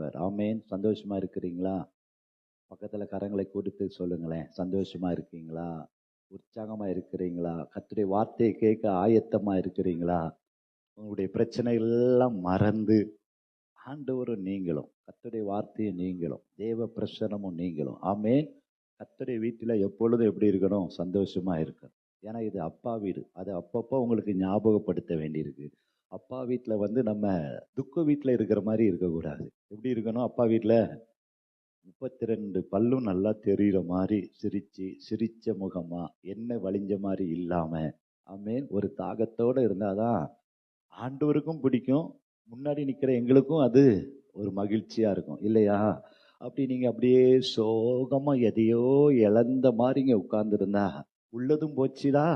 செய்வார். ஆமேன். சந்தோஷமா இருக்கிறீங்களா? பக்கத்துல கரங்களை கொடுத்து சொல்லுங்களேன், சந்தோஷமா இருக்கீங்களா? உற்சாகமா இருக்கிறீங்களா? கர்த்தருடைய வார்த்தையை கேட்க ஆயத்தமா இருக்கிறீங்களா? உங்களுடைய பிரச்சனைகள் எல்லாம் மறந்து ஆண்டவரும் நீங்களும், கர்த்தருடைய வார்த்தையும் நீங்களும், தேவ பிரசன்னமும் நீங்களும். ஆமேன். கர்த்தருடைய வீட்டில் எப்பொழுதும் எப்படி இருக்கணும்? சந்தோஷமா இருக்கணும். ஏன்னா இது அப்பா வீடு. அது அப்பப்போ உங்களுக்கு ஞாபகப்படுத்த வேண்டியிருக்கு. அப்பா வீட்டில் நம்ம துக்க வீட்டில் இருக்கிற மாதிரி இருக்கக்கூடாது. எப்படி இருக்கணும்? அப்பா வீட்டில் 32 பல்லும் நல்லா தெரிகிற மாதிரி சிரிச்ச முகமா, எண்ணெய் வழிஞ்ச மாதிரி இல்லாம, ஆமேன், ஒரு தாகத்தோட இருந்தாதான் ஆண்டவருக்கும் பிடிக்கும், முன்னாடி நிக்கிற எங்களுக்கும் அது ஒரு மகிழ்ச்சியா இருக்கும் இல்லையா? அப்படி நீங்க அப்படியே சோகமா எதையோ இழந்த மாதிரி இங்க உட்கார்ந்து இருந்தா உள்ளதும் போச்சுடா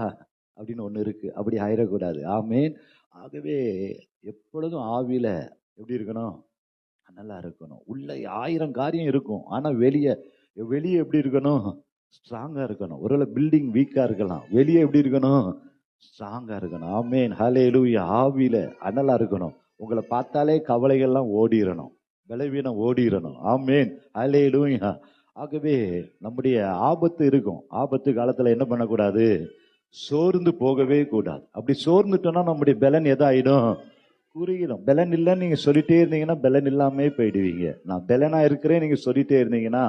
அப்படின்னு ஒண்ணு இருக்கு. அப்படி ஆயிடக்கூடாது. ஆமேன். ஆகவே எப்பொழுதும் ஆவியில எப்படி இருக்கணும்? நல்லா இருக்கணும். உள்ள 1000 காரியம் இருக்கும். ஆனா வெளியே எப்படி இருக்கணும்? ஸ்ட்ராங்கா இருக்கணும். ஒருவேளை பில்டிங் வீக்கா இருக்கலாம், வெளியே எப்படி இருக்கணும்? ஸ்ட்ராங்கா இருக்கணும். ஆமேன். ஹல்லேலூயா. ஆவியில அனலா இருக்கணும். உங்களை பார்த்தாலே கவலைகள்லாம் ஓடிரணும், பலவீனம் ஓடிரணும். ஆமேன். ஹல்லேலூயா. ஆகவே நம்முடைய ஆபத்து இருக்கும். ஆபத்து காலத்துல என்ன பண்ணக்கூடாது? சோர்ந்து போகவே கூடாது. அப்படி சோர்ந்துட்டோம்னா நம்முடைய பலன் எதாயிடும்? குறுகிடும். பலன் இல்லைன்னு நீங்க சொல்லிட்டே இருந்தீங்கன்னா பலன் இல்லாமே போயிடுவீங்க. நான் பலனா இருக்கிறேன் நீங்க சொல்லிட்டே இருந்தீங்கன்னா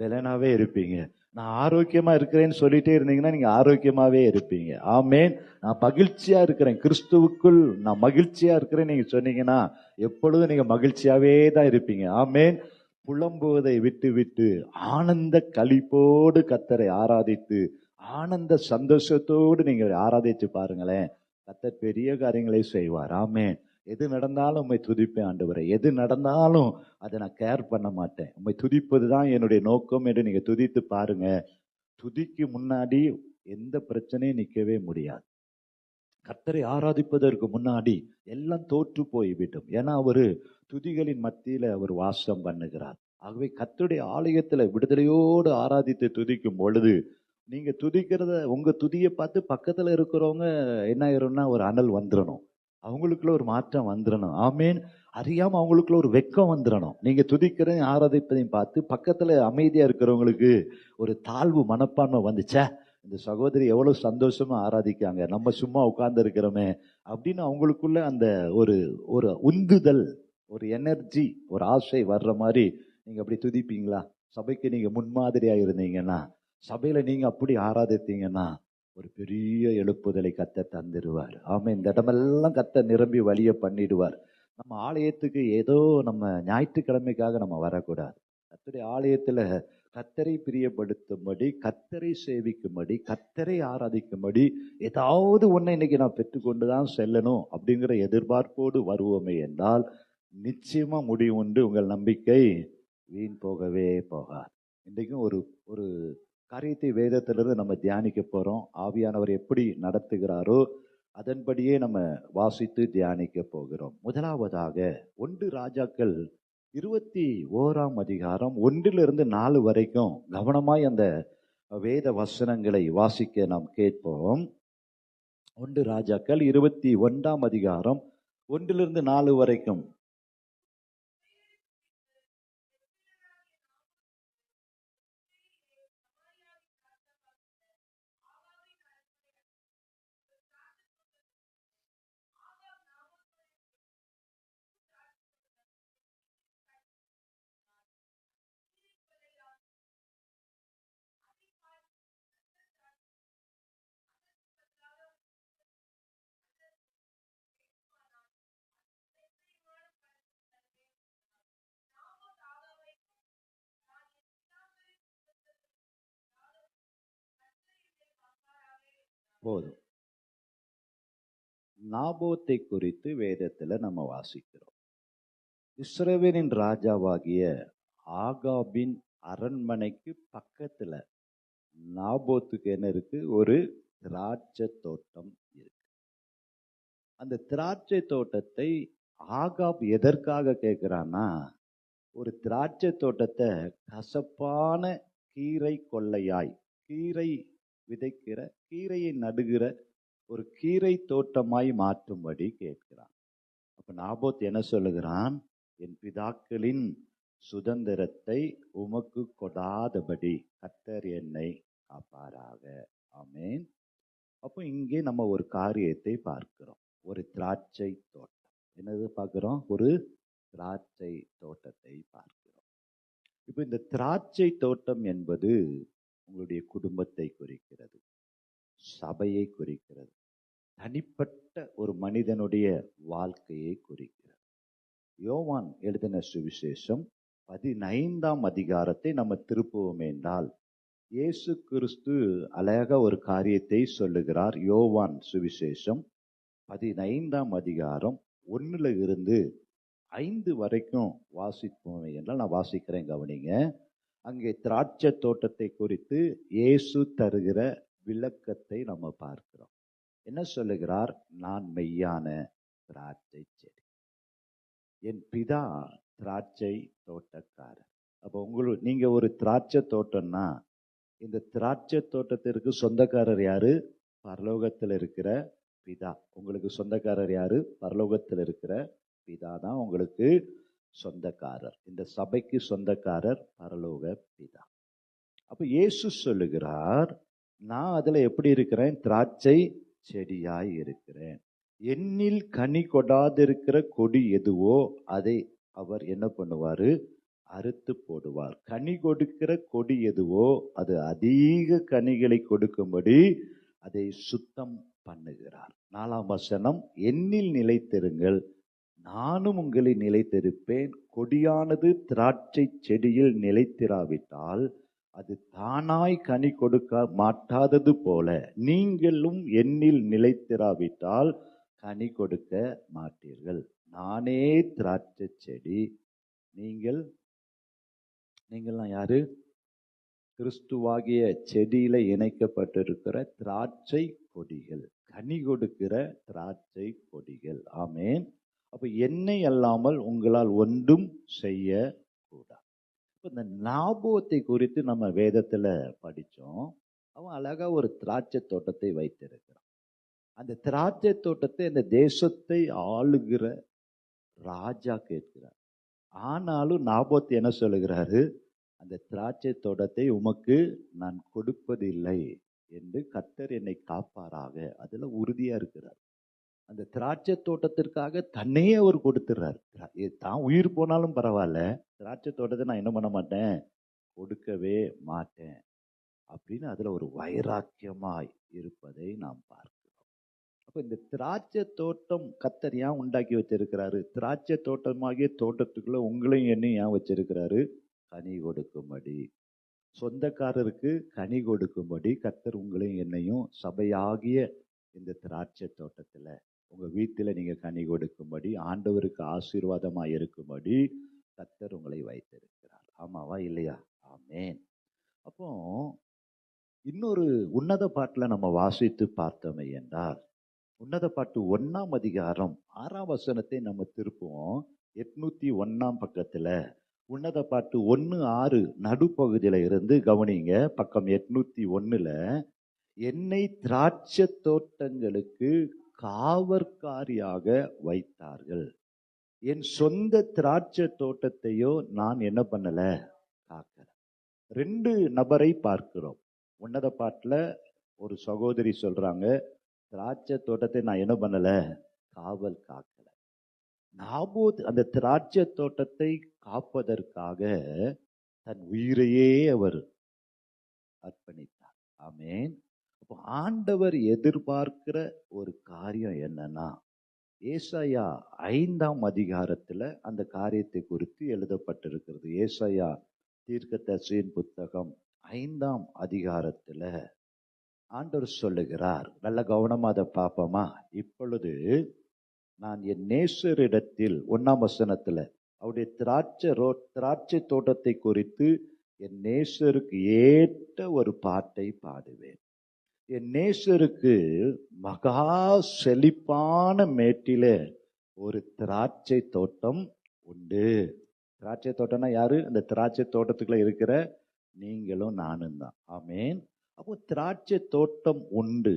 பலனாவே இருப்பீங்க. நான் ஆரோக்கியமா இருக்கிறேன்னு சொல்லிட்டே இருந்தீங்கன்னா நீங்க ஆரோக்கியமாவே இருப்பீங்க. ஆமேன். நான் மகிழ்ச்சியா இருக்கிறேன், கிறிஸ்துவுக்குள் நான் மகிழ்ச்சியா இருக்கிறேன் நீங்க சொன்னீங்கன்னா எப்பொழுதும் நீங்க மகிழ்ச்சியாவே தான் இருப்பீங்க. ஆமேன். புலம்புவதை விட்டு விட்டு ஆனந்த களிப்போடு கர்த்தரை ஆராதித்து ஆனந்த சந்தோஷத்தோடு நீங்க ஆராதிச்சு பாருங்களேன், கர்த்தர் பெரிய காரியங்களை செய்வார். ஆமேன். எது நடந்தாலும் உம்மை துதிப்பேன் ஆண்டவரே, எது நடந்தாலும் அதை நான் கேர் பண்ண மாட்டேன், உம்மை துதிப்பது தான் என்னுடைய நோக்கம் என்று நீங்க துதித்து பாருங்க. துதிக்கு முன்னாடி எந்த பிரச்சனையும் நிற்கவே முடியாது. கர்த்தரை ஆராதிப்பதற்கு முன்னாடி எல்லாம் தோற்று போய்விடும். ஏன்னா அவரு துதிகளின் மத்தியில அவர் வாசம் பண்ணுகிறார். ஆகவே கர்த்தருடைய ஆலயத்துல விடுதலையோடு ஆராதித்து துதிக்கும் பொழுது நீங்க துதிக்கிறத, உங்க துதியை பார்த்து பக்கத்துல இருக்கிறவங்க என்ன ஆயிரும்னா ஒரு அனல் வந்துடணும், அவங்களுக்குள்ள ஒரு மாற்றம் வந்துடணும். ஆமேன். அறியாம அவங்களுக்குள்ள ஒரு வெக்கம் வந்துடணும். நீங்க துதிக்கிறதையும் ஆராதிப்பதையும் பார்த்து பக்கத்துல அமைதியா இருக்கிறவங்களுக்கு ஒரு தாழ்வு மனப்பான்மை வந்துச்சா, இந்த சகோதரி எவ்வளவு சந்தோஷமா ஆராதிக்காங்க, நம்ம சும்மா உட்கார்ந்து இருக்கிறோமே அப்படின்னு அவங்களுக்குள்ள அந்த ஒரு ஒரு உந்துதல், ஒரு எனர்ஜி, ஒரு ஆசை வர்ற மாதிரி நீங்க அப்படி துதிப்பீங்களா? சபைக்கு நீங்க முன்மாதிரியா இருந்தீங்கன்னா, சபையில நீங்க அப்படி ஆராதித்தீங்கன்னா ஒரு பெரிய எழுப்புதலை கர்த்தர் தந்துடுவார். ஆமா, இந்த இடமெல்லாம் கர்த்தர் நிரம்பி வழிய பண்ணிடுவார். நம்ம ஆலயத்துக்கு ஏதோ நம்ம ஞாயிற்றுக்கிழமைக்காக நம்ம வரக்கூடாது. கர்த்தருடைய ஆலயத்துல கர்த்தரை பிரியப்படுத்தும்படி, கர்த்தரை சேவிக்கும்படி, கர்த்தரை ஆராதிக்கும்படி ஏதாவது ஒன்றை இன்னைக்கு நான் பெற்றுக்கொண்டுதான் செல்லணும் அப்படிங்கிற எதிர்பார்ப்போடு வருவோமே என்றால் நிச்சயமா முடிவு உண்டு. உங்கள் நம்பிக்கை வீண் போகவே போகாது. இன்றைக்கும் ஒரு ஒரு காரியத்தை வேதத்திலிருந்து நம்ம தியானிக்க போறோம். ஆவியானவர் எப்படி நடத்துகிறாரோ அதன்படியே நம்ம வாசித்து தியானிக்க போகிறோம். முதலாவதாக 1 ராஜாக்கள் 21ஆம் அதிகாரம் 1-4 வரைக்கும் கவனமாய் அந்த வேத வசனங்களை வாசிக்க நாம் கேட்போம். 1 ராஜாக்கள் 21ஆம் அதிகாரம் 1-4 வரைக்கும். போதும். நாபோத்தை குறித்து வேதத்துல நம்ம வாசிக்கிறோம். இஸ்ரவேலின் ராஜாவாகிய ஆகாபின் அரண்மனைக்கு பக்கத்துல நாபோத்துக்கு என்ன இருக்கு? ஒரு திராட்சை தோட்டம் இருக்கு. அந்த திராட்சை தோட்டத்தை ஆகாப் எதற்காக கேட்கிறான்னா, ஒரு திராட்சை தோட்டத்தை கசப்பான கீரை கொள்ளையாய், கீரை விதைக்கிற, கீரையை நடுகிற ஒரு கீரை தோட்டமாய் மாற்றும்படி கேட்கிறான். அப்ப நாபோத் என்ன சொல்லுகிறான்? என் பிதாக்களின் சுதந்திரத்தை உமக்கு கொடாதபடி கர்த்தர் என்னை காப்பாராக. ஆமென். அப்போ இங்கே நம்ம ஒரு காரியத்தை பார்க்கிறோம். ஒரு திராட்சை தோட்டம். என்னது பார்க்கிறோம்? ஒரு திராட்சை தோட்டத்தை பார்க்கிறோம். இப்போ இந்த திராட்சை தோட்டம் என்பது உங்களுடைய குடும்பத்தை குறிக்கிறது, சபையை குறிக்கிறது, தனிப்பட்ட ஒரு மனிதனுடைய வாழ்க்கையை குறிக்கிறது. யோவான் எழுதின சுவிசேஷம் 15ஆம் அதிகாரத்தை நம்ம திருப்புவோம் என்றால், இயேசு கிறிஸ்து அழகா ஒரு காரியத்தை சொல்லுகிறார். யோவான் சுவிசேஷம் 15ஆம் அதிகாரம் 1 இருந்து 5 வரைக்கும் வாசிப்போம் என்றால், நான் வாசிக்கிறேன், கவனிங்க. அங்கே திராட்சை தோட்டத்தை குறித்து இயேசு தருகிற விளக்கத்தை நம்ம பார்க்கிறோம். என்ன சொல்லுகிறார்? நான் மெய்யான திராட்சை செடி, என் பிதா திராட்சை தோட்டக்காரர். அப்போ நீங்க ஒரு திராட்சை தோட்டம்னா, இந்த திராட்சை தோட்டத்திற்கு சொந்தக்காரர் யாரு? பரலோகத்தில் இருக்கிற பிதா. உங்களுக்கு சொந்தக்காரர் யாரு? பரலோகத்தில் இருக்கிற பிதா தான் உங்களுக்கு சொந்தக்காரர். இந்த சபைக்கு சொந்தக்காரர் பரலோக பிதா. அப்ப இயேசு சொல்லுகிறார், நான் அதுல எப்படி இருக்கிறேன்? திராட்சை செடியாய் இருக்கிறேன். என்னில் கனி கொடாதிருக்கிற கொடி எதுவோ அதை அவர் என்ன பண்ணுவாரு? அறுத்து போடுவார். கனி கொடுக்கிற கொடி எதுவோ அது அதிக கனிகளை கொடுக்கும்படி அதை சுத்தம் பண்ணுகிறார். 4ஆம் வசனம், என்னில் நிலைத்திருங்கள், நானும் உங்களை நிலைத்திருப்பேன். கொடியானது திராட்சை செடியில் நிலைத்திராவிட்டால் அது தானாய் கனி கொடுக்க மாட்டாதது போல, நீங்களும் என்னில் நிலைத்திராவிட்டால் கனி கொடுக்க மாட்டீர்கள். நானே திராட்சை செடி, நீங்கள்லாம் யாரு? கிறிஸ்துவாகிய செடியில இணைக்கப்பட்டிருக்கிற திராட்சை கொடிகள், கனி கொடுக்கிற திராட்சை கொடிகள். ஆமென். அப்ப என்னை அல்லாமல் உங்களால் ஒன்றும் செய்ய கூடாது. இந்த நாபோத்தை குறித்து நம்ம வேதத்துல படிச்சோம். அவன் அழகா ஒரு திராட்சை தோட்டத்தை வைத்திருக்கிறான். அந்த திராட்சை தோட்டத்தை இந்த தேசத்தை ஆளுகிற ராஜா கேட்கிறார். ஆனாலும் நாபோத் என்ன சொல்லுகிறாரு? அந்த திராட்சை தோட்டத்தை உமக்கு நான் கொடுப்பதில்லை என்று கர்த்தர் என்னை காப்பாராக. அதுல உறுதியா இருக்கிறார். அந்த திராட்சை தோட்டத்திற்காக தன்னையே அவர் கொடுத்துறாரு. தான் உயிர் போனாலும் பரவாயில்ல, திராட்சை தோட்டத்தை நான் என்ன பண்ண மாட்டேன், கொடுக்கவே மாட்டேன் அப்படின்னு அதுல ஒரு வைராக்கியமாய் இருப்பதை நாம் பார்க்கிறோம். அப்ப இந்த திராட்சை தோட்டம் கர்த்தர் ஏன் உண்டாக்கி வச்சிருக்கிறாரு? திராட்சை தோட்டமாகிய தோட்டத்துக்குள்ள உங்களையும் என்னையும் ஏன் வச்சிருக்கிறாரு? கனி கொடுக்கும்படி, சொந்தக்காரருக்கு கனி கொடுக்கும்படி கர்த்தர் உங்களையும் என்னையும் சபையாகிய இந்த திராட்சை தோட்டத்துல உங்க வீட்டில நீங்க கனி கொடுக்கும்படி, ஆண்டவருக்கு ஆசீர்வாதமா இருக்கும்படி கர்த்தர் உங்களை வைத்திருக்கிறார். ஆமாவா இல்லையா? ஆமென். அப்போ இன்னொரு உன்னத பாட்டுல நம்ம வாசித்து பார்த்தோமே என்றால், உன்னத பாட்டு 1ஆம் அதிகாரம் 6ஆம் வசனத்தை நம்ம திருப்புவோம். 801ஆம் பக்கத்துல உன்னத பாட்டு 1:6 நடுப்பகுதியில இருந்து கவனிங்க. பக்கம் 801ல, என்னை திராட்சை தோட்டங்களுக்கு காவற்காரியாக வைத்தார்கள், என் சொந்த திராட்சை தோட்டத்தையோ நான் என்ன பண்ணல, காக்கல. 2 நபரை பார்க்கிறோம். உன்னத பாட்டுல ஒரு சகோதரி சொல்றாங்க, திராட்சை தோட்டத்தை நான் என்ன பண்ணல, காவல் காக்கல. நாபோத் அந்த திராட்சை தோட்டத்தை காப்பதற்காக தன் உயிரையே அவர் அர்ப்பணித்தார். ஆமென். அப்போ ஆண்டவர் எதிர்பார்க்கிற ஒரு காரியம் என்னன்னா, ஏசாயா 5ஆம் அதிகாரத்துல அந்த காரியத்தை குறித்து எழுதப்பட்டிருக்கிறது. ஏசாயா தீர்க்கதரிசியின் புத்தகம் 5ஆம் அதிகாரத்துல ஆண்டவர் சொல்லுகிறார். நல்ல கவனமா அதை பார்ப்போமா? இப்பொழுது நான் என் நேசரிடத்தில் 1ஆம் வசனத்துல அவருடைய திராட்சை தோட்டத்தை குறித்து என் நேசருக்கு ஏற்ற ஒரு பாட்டை பாடுவேன். என் நேசருக்கு மகா செழிப்பான மேட்டிலே ஒரு திராட்சை தோட்டம் உண்டு. திராட்சை தோட்டம்னா யாரு? அந்த திராட்சை தோட்டத்துக்குள்ள இருக்கிற நீங்களும் நானும் தான். ஆமென். அப்போ திராட்சை தோட்டம் உண்டு.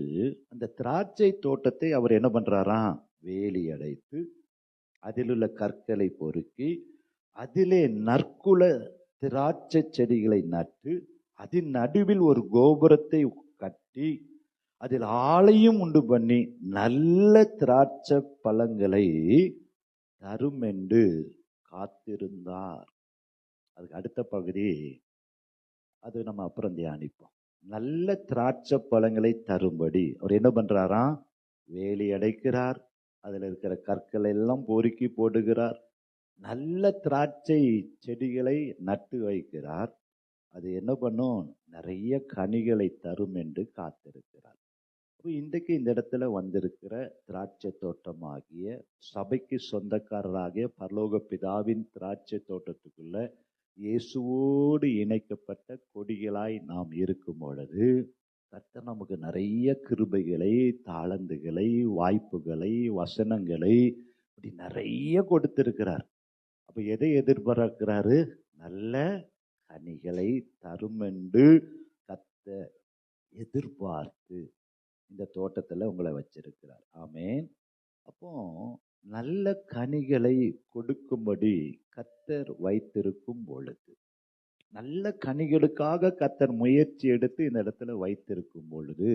அந்த திராட்சை தோட்டத்தை அவர் என்ன பண்றாராம்? வேலி அடைத்து அதில் உள்ள கற்களை பொறுக்கி அதிலே நற்குல திராட்சை செடிகளை நட்டு அதன் நடுவில் ஒரு கோபுரத்தை கட்டி அதில் ஆலையும் உண்டு பண்ணி நல்ல திராட்சை பழங்களை தரும் என்று காத்திருந்தார். அதுக்கு அடுத்த பகுதி அது நம்ம அப்புறம் தியானிப்போம். நல்ல திராட்சை பழங்களை தரும்படி அவர் என்ன பண்றாராம்? வேலி அடைக்கிறார், அதுல இருக்கிற கற்களை எல்லாம் பொறுக்கி போடுகிறார், நல்ல திராட்சை செடிகளை நட்டு வைக்கிறார். அது என்ன பண்ணும்? நிறைய கனிகளை தரும் என்று காத்திருக்கிறார். இன்றைக்கு இந்த இடத்துல வந்திருக்கிற திராட்சை தோட்டமாகிய சபைக்கு சொந்தக்காரராகிய பரலோக பிதாவின் திராட்சை தோட்டத்துக்குள்ள இயேசுவோடு இணைக்கப்பட்ட கொடிகளாய் நாம் இருக்கும் பொழுது கர்த்தர் நமக்கு நிறைய கிருபைகளை, தாளந்துகளை, வாய்ப்புகளை, வசனங்களை இப்படி நிறைய கொடுத்திருக்கிறார். அப்ப எதை எதிர்பார்க்கிறாரு? நல்ல கனிகளை தரும் என்று கர்த்தர் எதிர்பார்த்து இந்த தோட்டத்துல உங்களை வச்சிருக்கிறார். ஆமேன். அப்போ நல்ல கனிகளை கொடுக்கும்படி கர்த்தர் வைத்திருக்கும் பொழுது, நல்ல கனிகளுக்காக கர்த்தர் முயற்சி எடுத்து இந்த இடத்துல வைத்திருக்கும் பொழுது,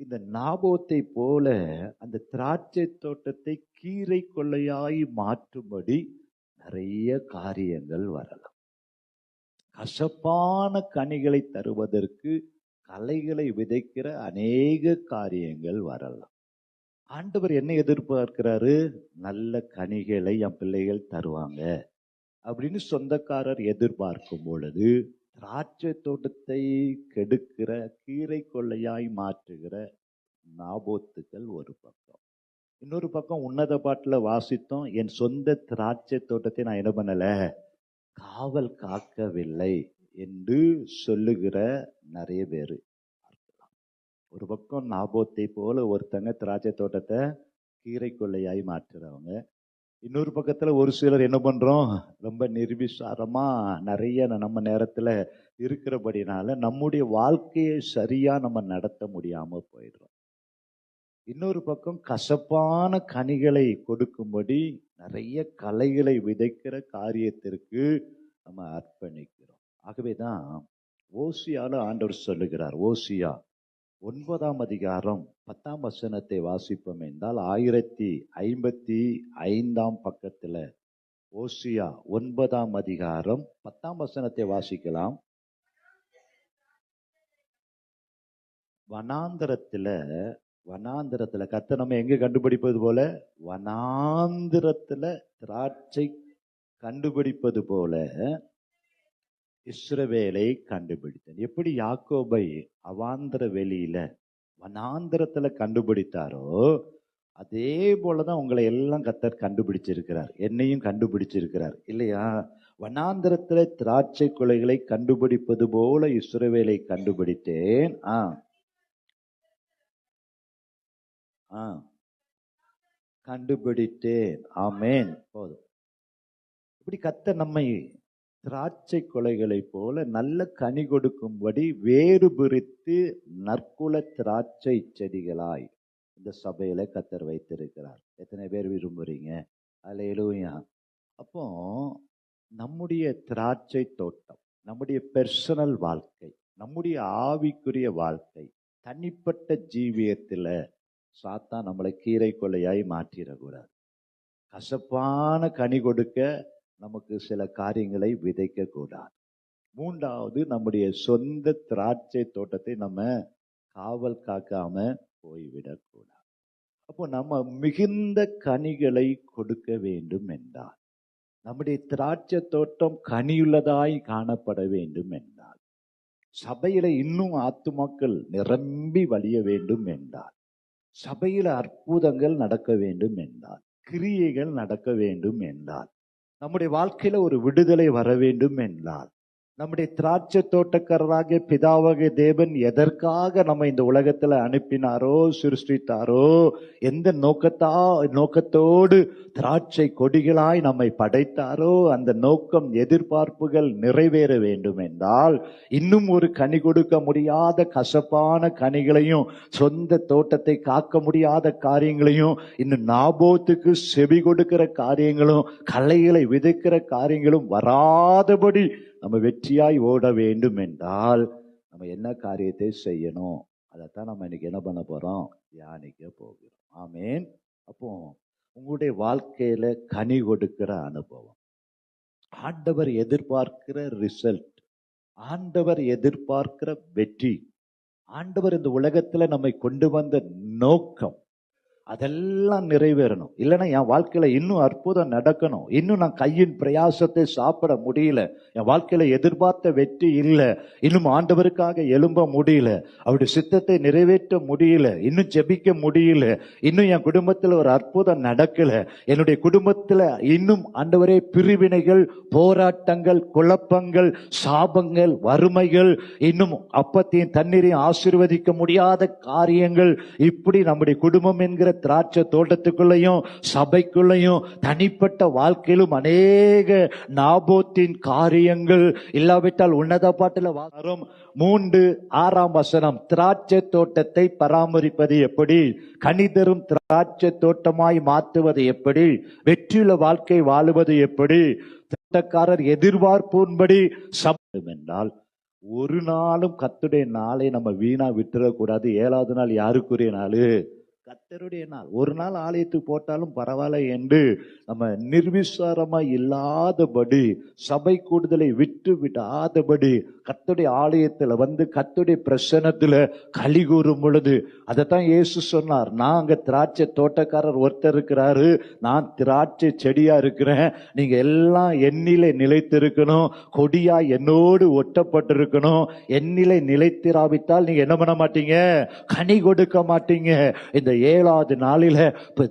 இந்த நாபோத்தை போல அந்த திராட்சை தோட்டத்தை கீரை கொள்ளையாய் மாற்றும்படி நிறைய காரியங்கள் வரலாம். கசப்பான கனிகளை தருவதற்கு களைகளை விதைக்கிற அநேக காரியங்கள் வரலாம். ஆண்டவர் என்ன எதிர்பார்க்கிறாரு? நல்ல கனிகளை என் பிள்ளைகள் தருவாங்க அப்படின்னு சொந்தக்காரர் எதிர்பார்க்கும் பொழுது திராட்சை தோட்டத்தை கெடுக்கிற, கீரை கொள்ளையாய் மாற்றுகிற நாபோத்துக்கள் ஒரு பக்கம். இன்னொரு பக்கம் உன்னத பாட்டுல வாசித்தோம், என் சொந்த திராட்சை தோட்டத்தை நான் என்ன பண்ணல, காவல் காக்கவில்லை என்று சொல்லுகிற நிறைய பேரு பார்க்கலாம். ஒரு பக்கம் நாபோத்தை போல ஒருத்தங்க திராட்சை தோட்டத்தை கீரை கொள்ளையாய் மாற்றுறவங்க, இன்னொரு பக்கத்துல ஒரு சிலர் என்ன பண்றோம், ரொம்ப நிர்விசாரமா நிறைய நம்ம நேரத்துல இருக்கிறபடினால நம்முடைய வாழ்க்கையை சரியா நம்ம நடத்த முடியாம போயிடுறோம். இன்னொரு பக்கம் கசப்பான கனிகளை கொடுக்கும்படி நிறைய களைகளை விதைக்கிற காரியத்திற்கு நம்ம அர்ப்பணிக்கிறோம். ஆகவேதான் ஓசியால ஆண்டவர் சொல்லுகிறார். ஓசியா 9ஆம் அதிகாரம் 10ஆம் வசனத்தை வாசிப்போம் என்றால் 1055ஆம் பக்கத்துல ஓசியா 9ஆம் அதிகாரம் 10ஆம் வசனத்தை வாசிக்கலாம். வனாந்திரத்துல கர்த்தர் நம்ம எங்க கண்டுபிடிப்பது போல, வனாந்திரத்துல திராட்சை கண்டுபிடிப்பது போல இஸ்ரவேலை கண்டுபிடித்தேன். எப்படி யாக்கோபை அவாந்திர வெளியில வனாந்திரத்துல கண்டுபிடித்தாரோ அதே போலதான் உங்களை எல்லாம் கர்த்தர் கண்டுபிடிச்சிருக்கிறார், என்னையும் கண்டுபிடிச்சிருக்கிறார் இல்லையா? வனாந்திரத்துல திராட்சை கொலைகளை கண்டுபிடிப்பது போல இஸ்ரவேலை கண்டுபிடித்தேன். கண்டுபிடித்தேன். ஆமேன். போதும். இப்படி கர்த்தர் நம்மை திராட்சை கொலைகளை போல நல்ல கனி கொடுக்கும்படி வேறு பிரித்து நற்குல திராட்சை செடிகளாய் இந்த சபையில கர்த்தர் வைத்திருக்கிறார். எத்தனை பேர் விரும்புறீங்க? அல்லேலூயா. அப்போ நம்முடைய திராட்சை தோட்டம், நம்முடைய பெர்சனல் வாழ்க்கை, நம்முடைய ஆவிக்குரிய வாழ்க்கை, தனிப்பட்ட ஜீவியத்துல சாத்தான் நம்மளை கீரை கொள்ளையாய் மாற்றிடக்கூடாது. கசப்பான கனி கொடுக்க நமக்கு சில காரியங்களை விதைக்க கூடாது. மூன்றாவது, நம்முடைய சொந்த திராட்சை தோட்டத்தை நம்ம காவல் காக்காம போய்விடக்கூடாது. அப்போ நம்ம மிகுந்த கனிகளை கொடுக்க வேண்டும் என்றால், நம்முடைய திராட்சை தோட்டம் கனியுள்ளதாய் காணப்பட வேண்டும் என்றால், சபையில இன்னும் ஆத்துமாக்கள் நிரம்பி வழிய வேண்டும் என்றால், சபையில அற்புதங்கள் நடக்க வேண்டும் என்றால், கிரியைகள் நடக்க வேண்டும் என்றால், நம்முடைய வாழ்க்கையில ஒரு விடுதலை வர வேண்டும் என்றால், நம்முடைய திராட்சை தோட்டக்காரராகிய பிதாவாகிய தேவன் எதற்காக நம்ம இந்த உலகத்துல அனுப்பினாரோ, சிருஷ்டித்தாரோ, எந்த நோக்கத்தோடு திராட்சை கொடிகளாய் நம்மை படைத்தாரோ, அந்த நோக்கம் எதிர்பார்ப்புகள் நிறைவேற வேண்டும் என்றால், இன்னும் ஒரு கனி கொடுக்க முடியாத கசப்பான கனிகளையும், சொந்த தோட்டத்தை காக்க முடியாத காரியங்களையும், இன்னும் நாபோத்துக்கு செவி கொடுக்கிற காரியங்களும், களைகளை விதைக்கிற காரியங்களும் வராதபடி நம்ம வெற்றியாய் ஓட வேண்டும் என்றால் நம்ம என்ன காரியத்தை செய்யணும், அதைத்தான் நம்ம இன்னைக்கு என்ன பண்ண போறோம், தியானிக்க போகிறோம். ஆமேன். அப்போ உங்களுடைய வாழ்க்கையில கனி கொடுக்கிற அனுபவம், ஆண்டவர் எதிர்பார்க்கிற ரிசல்ட், ஆண்டவர் எதிர்பார்க்கிற வெற்றி, ஆண்டவர் இந்த உலகத்துல நம்மை கொண்டு வந்த நோக்கம், அதெல்லாம் நிறைவேறணும். இல்லைன்னா என் வாழ்க்கையில இன்னும் அற்புதம் நடக்கணும், இன்னும் நான் கையின் பிரயாசத்தை சாப்பிட முடியல, என் வாழ்க்கையில எதிர்பார்த்த வெற்றி இல்லை, இன்னும் ஆண்டவருக்காக எழும்ப முடியல, அவருடைய சித்தத்தை நிறைவேற்ற முடியல, இன்னும் ஜெபிக்க முடியல, இன்னும் என் குடும்பத்துல ஒரு அற்புதம் நடக்கல, என்னுடைய குடும்பத்துல இன்னும் ஆண்டவரே பிரிவினைகள், போராட்டங்கள், குழப்பங்கள், சாபங்கள், வறுமைகள், இன்னும் அப்பத்தையும் தண்ணீரையும் ஆசீர்வதிக்க முடியாத காரியங்கள், இப்படி நம்முடைய குடும்பம் என்கிற திராட்சை தோட்டத்துக்குள்ளையும் சபைக்குள்ளையும் தனிப்பட்ட வாழ்க்கையிலும் அநேக நாபோத்தின் காரியங்கள் இல்லாவிட்டால் உன்னத பாட்டில் வரும். 3:6 திராட்சை தோட்டத்தை பராமரிப்பது எப்படி, கனிதரும் திராட்சை தோட்டமாய் மாற்றுவது எப்படி, வெற்றியுள்ள வாழ்க்கை வாழுவது எப்படி, தோட்டக்காரர் எதிர்பார்ப்புன்படி சபம் என்றால், ஒரு நாளும் கர்த்தருடைய நாளை நம்ம வீணா விட்டுறக்கூடாது. 7வது நாள் யாருக்குரிய நாள், கர்த்தருடைய நாள். ஒரு நாள் ஆலயத்துக்கு போட்டாலும் பரவாயில்ல என்று நம்ம நிர்விசாரமா இல்லாதபடி, சபை கூடுதலை விட்டு விடாதபடி, கர்த்தருடைய ஆலயத்துல வந்து கர்த்தருடைய பிரசன்னத்துல களி கூறும் பொழுது, அதைத்தான் இயேசு சொன்னார். நான் அங்க திராட்சை தோட்டக்காரர் ஒருத்தர் இருக்கிறாரு, நான் திராட்சை செடியா இருக்கிறேன், நீங்க எல்லாம் என்னிலே நிலைத்திருக்கணும், கொடியா என்னோடு ஒட்டப்பட்டிருக்கணும். என்னிலே நிலைத்திராவிட்டால் நீங்க என்ன பண்ண மாட்டீங்க, கனி கொடுக்க மாட்டீங்க. இந்த 7வது நாளில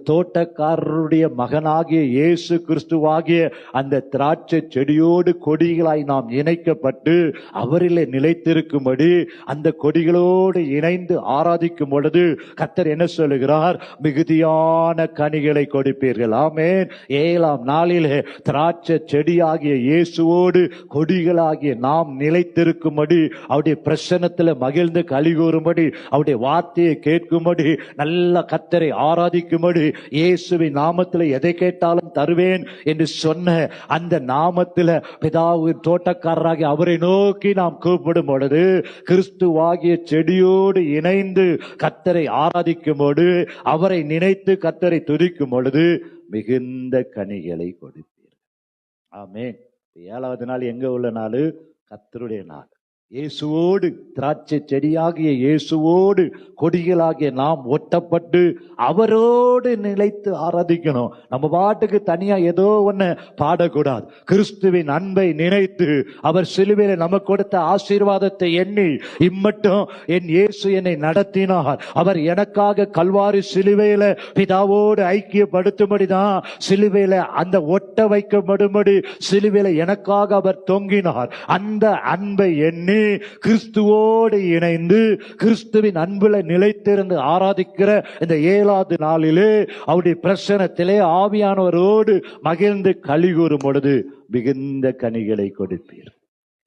தோட்டக்காரருடைய மகனாகிய இயேசு கிறிஸ்துவாகிய அந்த திராட்சை செடியோடு கொடிகளாய் நாம் இணைக்கப்பட்டு அவரிலே நிலைத்திருக்கும்படி, அந்த கொடிகளோடு இணைந்து ஆராதிக்கும் பொழுது கர்த்தர் என்ன சொல்லுகிறார், மிகுதியான கனிகளை கொடுப்பீர்கள். ஆமென். 7ஆம் நாளிலே திராட்சை செடியாகிய இயேசுவோடு கொடிகளாகிய நாம் நிலைத்திருக்கும்படி, அவருடைய பிரசன்னத்தில் மகிழ்ந்து களி கூறும்படி, அவருடைய வார்த்தையை கேட்கும்படி, நல்ல கர்த்தரை ஆராதிக்கும்படி, இயேசுவின் நாமத்தில் எதை கேட்டாலும் தருவேன் என்று சொன்ன அந்த நாமத்தில் பிதாவின் தோட்டக்காரராகி அவரை நோக்கி நாம் கூப்பிடும் பொழுது, கிறிஸ்துவாகிய செடியோடு இணைந்து கர்த்தரை ஆராதிக்கும் பொழுது, அவரை நினைத்து கர்த்தரை துதிக்கும் பொழுது மிகுந்த கனிகளை கொடுப்பீர்கள். ஆமென். 7வது நாள் எங்க உள்ள நாள், கர்த்தருடைய நாள். இயேசுவோடு, திராட்சை செடியாகிய இயேசுவோடு கொடிகளாகிய நாம் ஒட்டப்பட்டு அவரோடு நிலைத்து ஆராதிக்கணும். நம்ம பாட்டுக்கு தனியா ஏதோ ஒண்ணு பாடக்கூடாது. கிறிஸ்துவின் அன்பை நினைத்து, அவர் சிலுவையில நமக்கு கொடுத்த ஆசீர்வாதத்தை எண்ணி, இம்மட்டும் என் இயேசு என்னை நடத்தினார், அவர் எனக்காக கல்வாரி சிலுவையில பிதாவோடு ஐக்கியப்படுத்தும்படிதான், சிலுவையில அந்த ஒட்ட வைக்கப்படும்படி சிலுவையில எனக்காக அவர் தொங்கினார். அந்த அன்பை எண்ணி கிறிஸ்துவோடு இணைந்து கிறிஸ்துவின் அன்புல நிலைத்திருந்து ஆராதிக்கிற இந்த 7வது நாளிலே அவருடைய பிரசன்னத்திலே ஆவியானவரோடு மகிழ்ந்து களி கூறும் பொழுது மிகுந்த கனிகளை கொடுப்பீர்.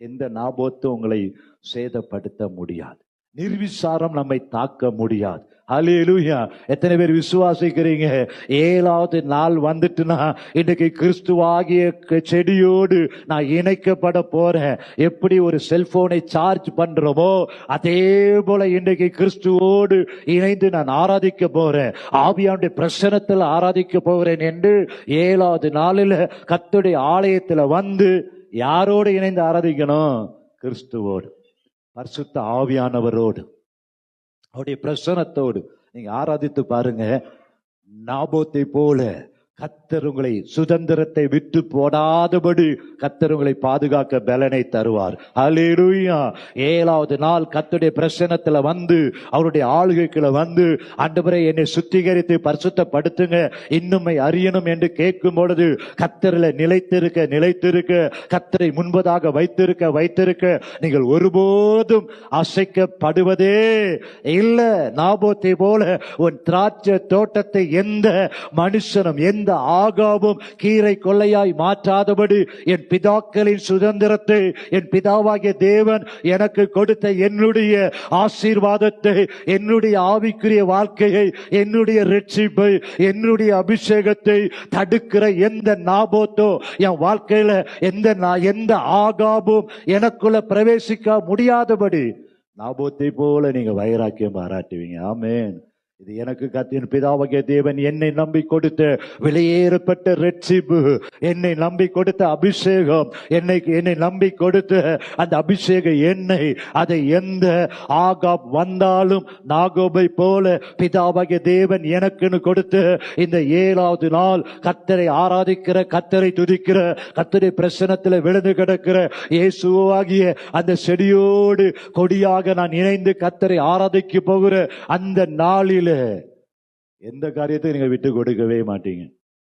எந்த நாபோத்தும் உங்களை சேதப்படுத்த முடியாது, நிர்விசாரம் நம்மை தாக்க முடியாது. ஹல்லேலூயா. எத்தனை பேர் விசுவாசிக்கிறீங்க? 7வது நாள் வந்துட்டுனா இன்னைக்கு கிறிஸ்துவாகிய செடியோடு நான் இணைக்கப்பட போறேன். எப்படி ஒரு செல்போனை சார்ஜ் பண்றோமோ அதே போல இன்றைக்கு கிறிஸ்துவோடு இணைந்து நான் ஆராதிக்க போறேன், ஆவியானுடைய பிரசன்னத்தில் ஆராதிக்க போகிறேன் என்று 7வது நாளில் கர்த்தருடைய ஆலயத்தில் வந்து யாரோடு இணைந்து ஆராதிக்கணும்? கிறிஸ்துவோடு, பரிசுத்த ஆவியானவரோடு, அவருடைய பிரசன்னத்தோடு நீங்க ஆராதித்து பாருங்க. நாபோத்தை போல கர்த்தர் உங்களை சுதந்திரத்தை விட்டு போடாதபடி கர்த்தர் உங்களை பாதுகாக்க பலனை தருவார். ஹல்லேலூயா. 7வது நாள் கர்த்தருடைய பிரசன்னத்துல வந்து அவருடைய ஆளுகைக்குள்ள வந்து, ஆண்டவரே என்னை சுத்திகரித்து பரிசுத்தப்படுத்துங்க, இன்னுமை அறியணும் என்று கேட்கும் பொழுது கர்த்தரில் நிலைத்திருக்க கர்த்தரை முன்பதாக வைத்திருக்க நீங்கள் ஒருபோதும் அசைக்கப்படுவதே இல்ல. நாபோத்தை போல உன் திராட்சை தோட்டத்தை எந்த மனுஷனும் எந்த ஆகாவும் கீரை கொள்ளையாய் மாற்றாதபடி என் பிதாக்களின் சுதந்திரத்தை என் பிதாவாகிய தேவன் எனக்கு கொடுத்த என்னுடைய ஆசீர்வாதத்தை, என்னுடைய ஆவிக்குரிய வாழ்க்கையை, என்னுடைய ரட்சிப்பை, என்னுடைய அபிஷேகத்தை தடுக்கிற எந்த நாபோத்தோ என் வாழ்க்கையில எந்த ஆகாவும் எனக்குள்ள பிரவேசிக்க முடியாதபடி நாபோத்தை போல நீங்க வைராக்கியம் பாராட்டுவீங்க. ஆமென். இது எனக்கு கத்தின் பிதாவாகிய தேவன் என்னை நம்பி கொடுத்த வெளியேறப்பட்ட ரட்சிப்பு, என்னை நம்பி கொடுத்த அபிஷேகம், என்னை நம்பி கொடுத்த அந்த அபிஷேக எண்ணெய், அதை எந்த ஆகாப் வந்தாலும் நாகோபை போல பிதாவாகிய தேவன் எனக்குன்னு கொடுத்த இந்த 7வது நாள் கர்த்தரை ஆராதிக்கிற, கர்த்தரை துதிக்கிற, கர்த்தரை பிரசன்னத்தில் விழுந்து கிடக்கிற இயேசுவாகிய அந்த செடியோடு கொடியாக நான் இணைந்து கர்த்தரை ஆராதிக்க போகிற அந்த நாளில் எந்த காரியத்தை நீங்க விட்டு கொடுக்கவே மாட்டீங்க.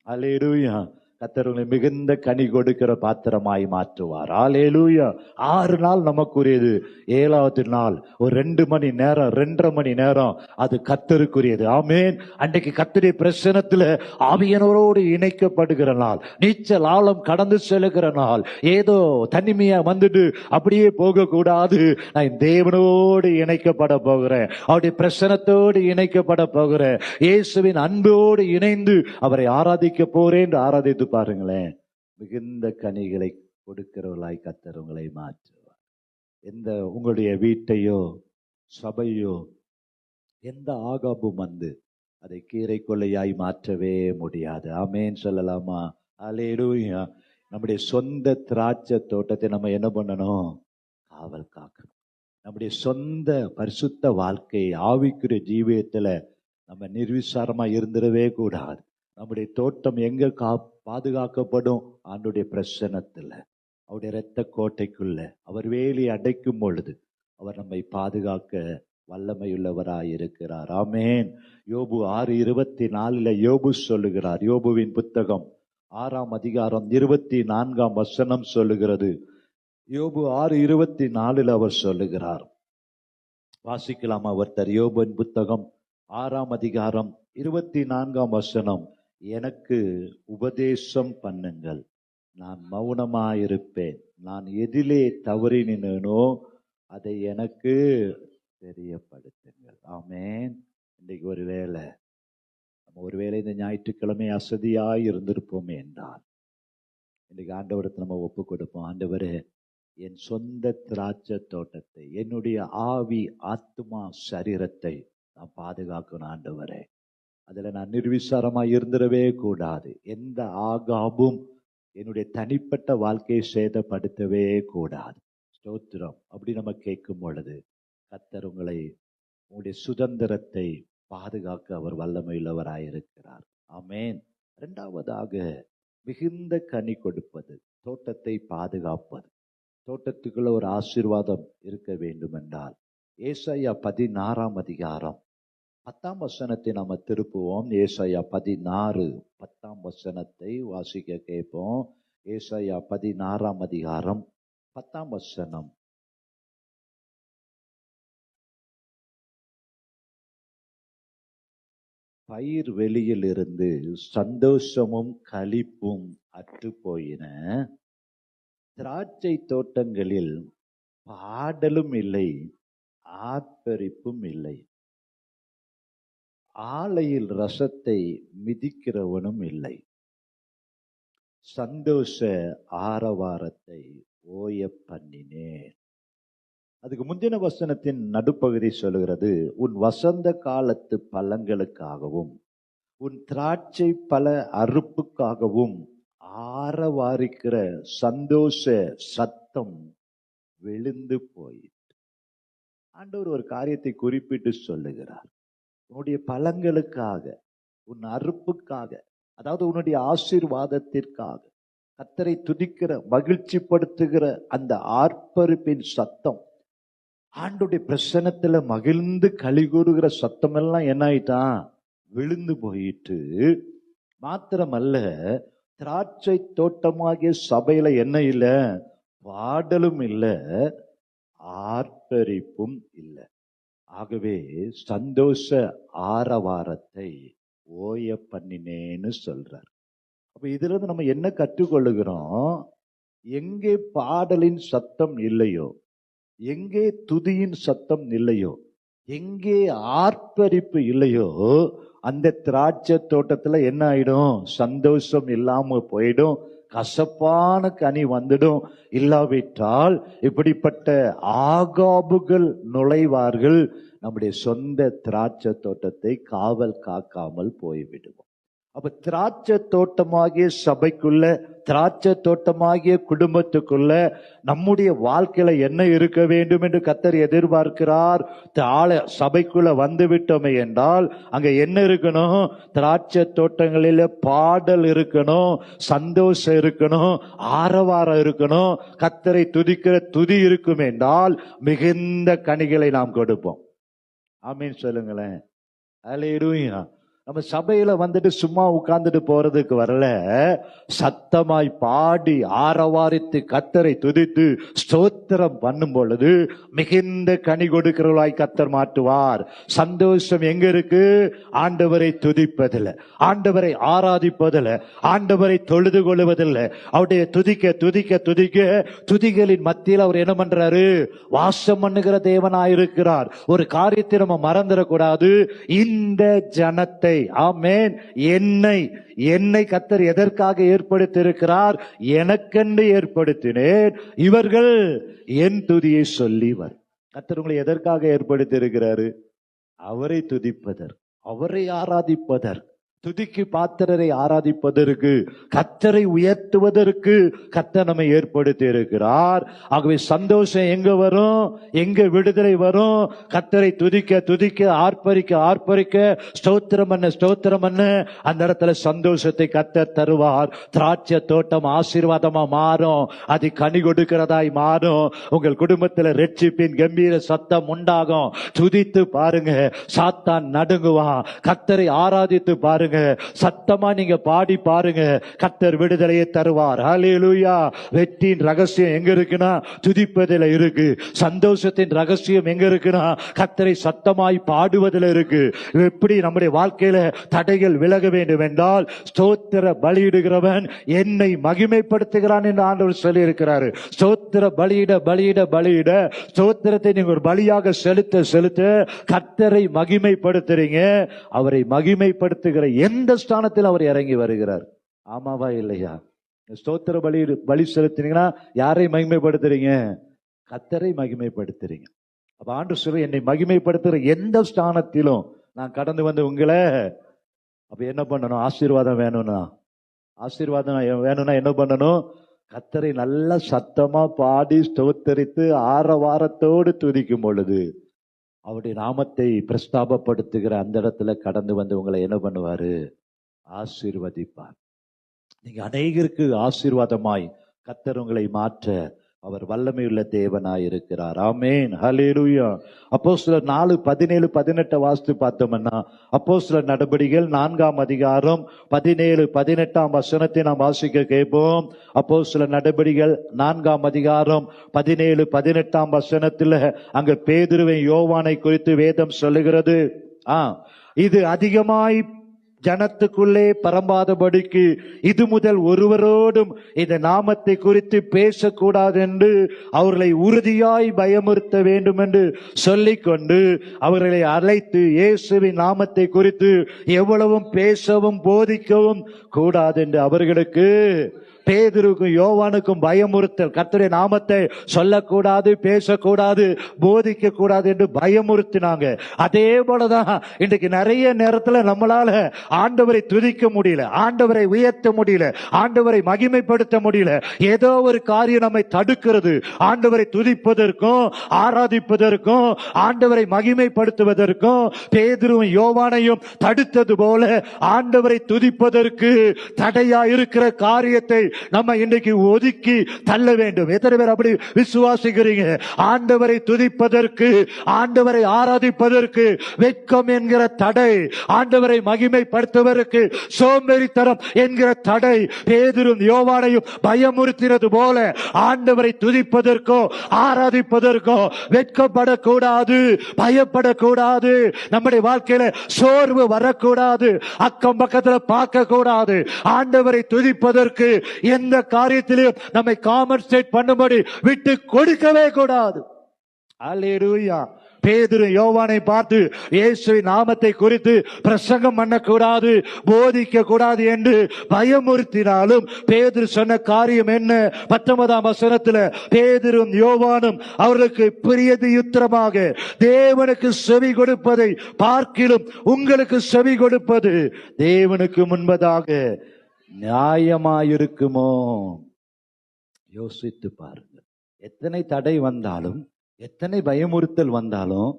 அல்லேலூயா. கர்த்தர் உங்களை மிகுந்த கனி கொடுக்கிற பாத்திரமாய் மாற்றுவார். அல்லேலூயா. 6 நாள் நமக்குரியது. 7வது நாள் ஒரு 2 மணி நேரம் 2.5 மணி நேரம் அது கர்த்தருக்குரியது. ஆமென். அன்றைக்கு கர்த்தருடைய பிரசன்னத்துல ஆவியானவரோடு இணைக்கப்படுகிற நாள், நீச்சல் ஆழம் கடந்து செல்லுகிற நாள். ஏதோ தனிமையா வந்துட்டு அப்படியே போக கூடாது. நான் தேவனோடு இணைக்கப்பட போகிறேன், அவருடைய பிரசன்னத்தோடு இணைக்கப்பட போகிறேன், இயேசுவின் அன்போடு இணைந்து அவரை ஆராதிக்க போறேன் என்று ஆராதித்து பாருங்களேன். மிகுந்த கனிகளை கொடுக்கிறவர்களாய் கர்த்தர் உங்களை மாற்றுவார். எந்த உங்களுடைய வீட்டையோ சபையோ எந்த ஆகாபும் வந்து அதை கீரை கொள்ளையாய் மாற்றவே முடியாது. ஆமென் சொல்லலாமா? அல்லேலூயா. நம்முடைய சொந்த திராட்சை தோட்டத்தை நம்ம என்ன பண்ணணும்? காவல் காக்கணும். நம்முடைய சொந்த பரிசுத்த வாழ்க்கை ஆவிக்குரிய ஜீவியத்துல நம்ம நிர்விசாரமா இருந்துடவே கூடாது. நம்முடைய தோட்டம் எங்க பாதுகாக்கப்படும்? ஆண்டுடைய பிரசன்னத்துல, அவருடைய இரத்த கோட்டைக்குள்ள அவர் வேலி அடைக்கும் பொழுது அவர் நம்மை பாதுகாக்க வல்லமையுள்ளவராயிருக்கிறார். ஆமென். யோபு 6:24 யோபு சொல்லுகிறார். யோபுவின் புத்தகம் 6ஆம் அதிகாரம் 24ஆம் வசனம் சொல்லுகிறது. யோபு 6:24 அவர் சொல்லுகிறார். வாசிக்கலாமா ஒருத்தர்? யோபுவின் புத்தகம் 6ஆம் அதிகாரம் 24ஆம் வசனம். எனக்கு உபதேசம் பண்ணுங்கள், நான் மௌனமாயிருப்பேன், நான் எதிலே தவறினேனோ அதை எனக்கு தெரியப்படுத்துங்கள். ஆமென். இன்றைக்கு ஒருவேளை இந்த ஞாயிற்றுக்கிழமை அசதியாய் இருந்திருப்போமே என்றால் இன்றைக்கு ஆண்டவரத்தை நம்ம ஒப்பு கொடுப்போம். ஆண்டவரே, என் சொந்த திராட்சை தோட்டத்தை, என்னுடைய ஆவி ஆத்மா சரீரத்தை நான் பாதுகாக்கணும். ஆண்டவரே, அதுல நான் நிர்விசாரமா இருந்துடவே கூடாது. எந்த ஆகாபும் என்னுடைய தனிப்பட்ட வாழ்க்கையை சேதப்படுத்தவே கூடாது. ஸ்தோத்திரம். அப்படி நம்ம கேட்கும் பொழுது கர்த்தர் உங்களுடைய சுதந்திரத்தை பாதுகாக்க அவர் வல்லமையுள்ளவராயிருக்கிறார். ஆமென். 2வதாக மிகுந்த கனி கொடுப்பது, தோட்டத்தை பாதுகாப்பது. தோட்டத்துக்குள்ள ஒரு ஆசீர்வாதம் இருக்க வேண்டும் என்றால் ஏசாயா 16ஆம் அதிகாரம் 10ஆம் வசனத்தை நாம திருப்புவோம். ஏசாயா 16 10ஆம் வசனத்தை வாசிக்க கேட்போம். ஏசாயா 16ஆம் அதிகாரம் 10ஆம் வசனம். பயிர் வெளியில் இருந்து சந்தோஷமும் களிப்பும் அற்று போயின, திராட்சை தோட்டங்களில் பாடலும் இல்லை, ஆர்ப்பரிப்பும் இல்லை, ஆலையில் ரசத்தை மிதிக்கிறவனும் இல்லை, சந்தோஷ ஆரவாரத்தை ஓய பண்ணினேன். அதுக்கு முந்தின வசனத்தின் நடுப்பகுதி சொல்லுகிறது, உன் வசந்த காலத்து பழங்களுக்காகவும் உன் திராட்சை பல அறுப்புக்காகவும் ஆரவாரிக்கிற சந்தோஷ சத்தம் விழுந்து போயிற்று. ஆண்டவர் ஒரு காரியத்தை குறிப்பிட்டு சொல்லுகிறார். உன்னுடைய பழங்களுக்காக, உன் அறுப்புக்காக, அதாவது உன்னுடைய ஆசீர்வாதத்திற்காக கர்த்தரை துதிக்கிற மகிழ்ச்சி படுத்துகிற அந்த ஆர்ப்பரிப்பின் சத்தம், ஆண்டுடைய பிரசன்னத்துல மகிழ்ந்து களி கூறுகிற சத்தம் எல்லாம் என்ன ஆயிட்டான்? விழுந்து போயிட்டு. மாத்திரமல்ல, திராட்சை தோட்டமாகிய சபையில என்ன இல்ல? பாடலும் இல்ல, ஆர்ப்பரிப்பும் இல்லை. ஆகவே சந்தோஷ ஆரவாரத்தை ஓய பண்ணினேன்னு சொல்றார். அப்ப இதுல இருந்து நம்ம என்ன கற்றுக்கொள்ளுகிறோம்? எங்கே பாடலின் சத்தம் இல்லையோ, எங்கே துதியின் சத்தம் இல்லையோ, எங்கே ஆர்ப்பரிப்பு இல்லையோ, அந்த திராட்சை தோட்டத்துல என்ன ஆயிடும்? சந்தோஷம் இல்லாம போயிடும், கசப்பான கனி வந்துடும். இல்லாவிட்டால் இப்படிப்பட்ட ஆகாபுகள் நுழைவார்கள், நம்முடைய சொந்த திராட்சை தோட்டத்தை காவல் காக்காமல் போய்விடுவோம். அப்ப திராட்சை தோட்டமாகிய சபைக்குள்ள, திராட்சை தோட்டமாகிய குடும்பத்துக்குள்ள நம்முடைய வாழ்க்கையில என்ன இருக்க வேண்டும் என்று கர்த்தர் எதிர்பார்க்கிறார்? சபைக்குள்ள வந்து விட்டோமே என்றால் அங்க என்ன இருக்கணும்? திராட்சை தோட்டங்களில பாடல் இருக்கணும், சந்தோஷம் இருக்கணும், ஆரவாரம் இருக்கணும், கர்த்தரை துதிக்கிற துதி இருக்கும் என்றால் மிகுந்த கனிகளை நாம் கொடுப்போம். ஆமீன் சொல்லுங்களேன். அல்லேலூயா. நம்ம சபையில வந்துட்டு சும்மா உட்கார்ந்துட்டு போறதுக்கு வரல, சத்தமாய் பாடி ஆரவாரித்து கர்த்தரை துதித்து ஸ்தோத்திரம் பண்ணும் பொழுது மிகுந்த கனி கொடுக்கிறவளாய் கர்த்தர் மாட்டுவார். சந்தோஷம் எங்க இருக்கு? ஆண்டவரை துதிப்பதில்லை, ஆண்டவரை ஆராதிப்பதில்லை, ஆண்டவரை தொழுது கொள்வதில்லை. அவருடைய துதிக்க துதிக்க துதிக்க துதிகளின் மத்தியில் அவர் என்ன பண்றாரு? வாசம் பண்ணுகிற தேவனாயிருக்கிறார். ஒரு காரியத்தை நம்ம மறந்துடக்கூடாது. இந்த ஜனத்தை, ஆமென், என்னை கர்த்தர் எதற்காக ஏற்படுத்தி இருக்கிறார்? எனக்கென்று ஏற்படுத்தினேன், இவர்கள் என் துதியை சொல்லிவர். கர்த்தர் உங்களை எதற்காக ஏற்படுத்தி இருக்கிறாரு? அவரை துதிப்பதற்கு, அவரை ஆராதிப்பதற்கு, துதிக்கு பாத்திரரை ஆராதிப்பதற்கு, கர்த்தரை உயர்த்துவதற்கு கர்த்தர் நம்மை ஏற்படுத்தி இருக்கிறார். ஆகவே சந்தோஷம் எங்க வரும்? எங்க விடுதலை வரும்? கர்த்தரை துதிக்க துதிக்க, ஆர்ப்பரிக்க ஆர்ப்பரிக்க, ஸ்தோத்திரம் பண்ண ஸ்தோத்திரம் பண்ண, அந்த இடத்துல சந்தோஷத்தை கர்த்தர் தருவார். திராட்சை தோட்டம் ஆசீர்வாதமா மாறும், அது கனி கொடுக்கிறதாய் மாறும். உங்கள் குடும்பத்துல ரட்சிப்பின் கம்பீர சத்தம் உண்டாகும். துதித்து பாருங்க, சாத்தான் நடுங்குவான். கர்த்தரை ஆராதித்து பாருங்க, சத்தமா நீங்க பாடி பாருங்க, கர்த்தர் விடுதலையை தருவார். ஹல்லேலூயா. வெற்றியின் ரகசியம் எங்க இருக்குன்னா துதிப்பதில் இருக்கு. சந்தோஷத்தின் ரகசியம் எங்க இருக்குன்னா கர்த்தரை சத்தமாய் பாடுவதில் இருக்கு. எப்படி நம்முடைய வாழ்க்கையில தடைகள் விலக வேண்டும் என்றால், ஸ்தோத்திர பலியிடுகிறவன் என்னை மகிமைப்படுத்துகிறான் என்று ஆண்டவர் சொல்லி இருக்கிறாரு. ஸ்தோத்திர பலியிட பலியிட பலியிட, ஸ்தோத்திரத்தை நீங்க ஒரு பலியாக செலுத்த செலுத்த கர்த்தரை மகிமைப்படுத்துறீங்க. அவரை மகிமைப்படுத்துகிற எந்த ஸ்தானத்தில் அவர் இறங்கி வருகிறார். ஆமாவா இல்லையா? ஸ்தோத்திர பலி செலுத்தினீங்கன்னா யாரை மகிமைப்படுத்துறீங்க? கர்த்தரை மகிமைப்படுத்துறீங்க. அப்ப ஆண்டவர் சொல்ற, என்னை மகிமைப்படுத்துகிற எந்த ஸ்தானத்திலும் நான் கடந்து வந்து உங்களை, அப்ப என்ன பண்ணணும்? ஆசீர்வாதம் வேணும்னா, ஆசீர்வாதம் வேணும்னா என்ன பண்ணணும்? கர்த்தரை நல்ல சத்தமா பாடி ஸ்தோத்தரித்து ஆரவாரத்தோடு துதிக்கும் பொழுது அவருடைய நாமத்தை பிரஸ்தாபப்படுத்துகிற அந்த இடத்துல கடந்து வந்து உங்களை என்ன பண்ணுவாரு? ஆசீர்வதிப்பார். நீங்க அநேகருக்கு ஆசீர்வாதமாய் கர்த்தர் உங்களை மாற்ற அவர் வல்லமையுள்ள தேவனாய் இருக்கிறார். ஆமென், ஹல்லேலூயா. அப்போஸ்தலர் 4:17-18 வாசித்து பார்த்தோம்னா, அப்போஸ்தலர் நடபடிகள் 4ஆம் அதிகாரம் 17-18 வசனத்தை நாம் வாசிக்க கேட்போம். அப்போஸ்தலர் நடபடிகள் 4ஆம் அதிகாரம் 17-18 வசனத்துல அங்க பேதுருவை யோவானை குறித்து வேதம் சொல்லுகிறது. இது அதிகமாய் ஜனத்துக்குள்ளே பரம்பாதபடிக்கு இது முதல் ஒருவரோடும் இந்த நாமத்தை குறித்து பேசக்கூடாது என்று அவர்களை உறுதியாய் பயமுறுத்த வேண்டும் என்று சொல்லிக்கொண்டு அவர்களை அழைத்து இயேசுவின் நாமத்தை குறித்து எவ்வளவும் பேசவும் போதிக்கவும் கூடாது என்று அவர்களுக்கு பேதுருக்கும் யோவானுக்கும் பயமுறுத்தல், கர்த்தருடைய நாமத்தை சொல்லக்கூடாது, பேசக்கூடாது, போதிக்க கூடாது என்று பயமுறுத்தினாங்க. அதே போலதான் இன்றைக்கு நிறைய நேரத்துல நம்மளால ஆண்டவரை துதிக்க முடியல, ஆண்டவரை உயர்த்த முடியல, ஆண்டவரை மகிமைப்படுத்த முடியல. ஏதோ ஒரு காரியம் நம்மை தடுக்கிறது. ஆண்டவரை துதிப்பதற்கும் ஆராதிப்பதற்கும் ஆண்டவரை மகிமைப்படுத்துவதற்கும் பேதுருவும் யோவானையும் தடுத்தது போல ஆண்டவரை துதிப்பதற்கு தடையா இருக்கிற காரியத்தை நம்ம இன்றைக்கு ஒதுக்கி தள்ள வேண்டும். எத்தனை பேர் அப்படி விசுவாசிக்கிறீங்க? ஆண்டவரை துதிப்பதற்கு, ஆண்டவரை ஆராதிப்பதற்கு வெட்கம் என்கிற தடை, ஆண்டவரை மகிமைப்படுத்துவதற்கு சோம்பேறித்தனம் என்கிற தடை பேதுரும் யோவானையும் பயமுறுத்தினது போல ஆண்டவரை துதிப்பதற்கோ ஆராதிப்பதற்கோ வெட்கப்படக்கூடாது, பயப்படக்கூடாது. நம்முடைய வாழ்க்கையில சோர்வு வரக்கூடாது, அக்கம் பக்கத்தில் பார்க்க கூடாது. ஆண்டவரை துதிப்பதற்கு எந்த காரியத்திலும் நம்மை காம்பன்சேட் பண்ணும்படி விட்டு கொடுக்கவே கூடாது. அல்லேலூயா. பேதுரு யோவானை பார்த்து இயேசுவின் நாமத்தை குறித்து பிரசங்கம் பண்ணக்கூடாது, போதிக்க கூடாது என்று பயமுறுத்தினாலும் பேதுரு சொன்ன காரியம் என்ன? 19ஆம் வசனத்தில் பேதுரும் யோவானும் அவர்களுக்கு பிரியதியுத்தரமாக தேவனுக்கு செவி கொடுப்பதை பார்க்கிலும் உங்களுக்கு செவி கொடுப்பது தேவனுக்கு முன்பதாக நியாயமாயிருக்குமோ? யோசித்து பாருங்கள். எத்தனை தடை வந்தாலும், எத்தனை பயமுறுத்தல் வந்தாலும்,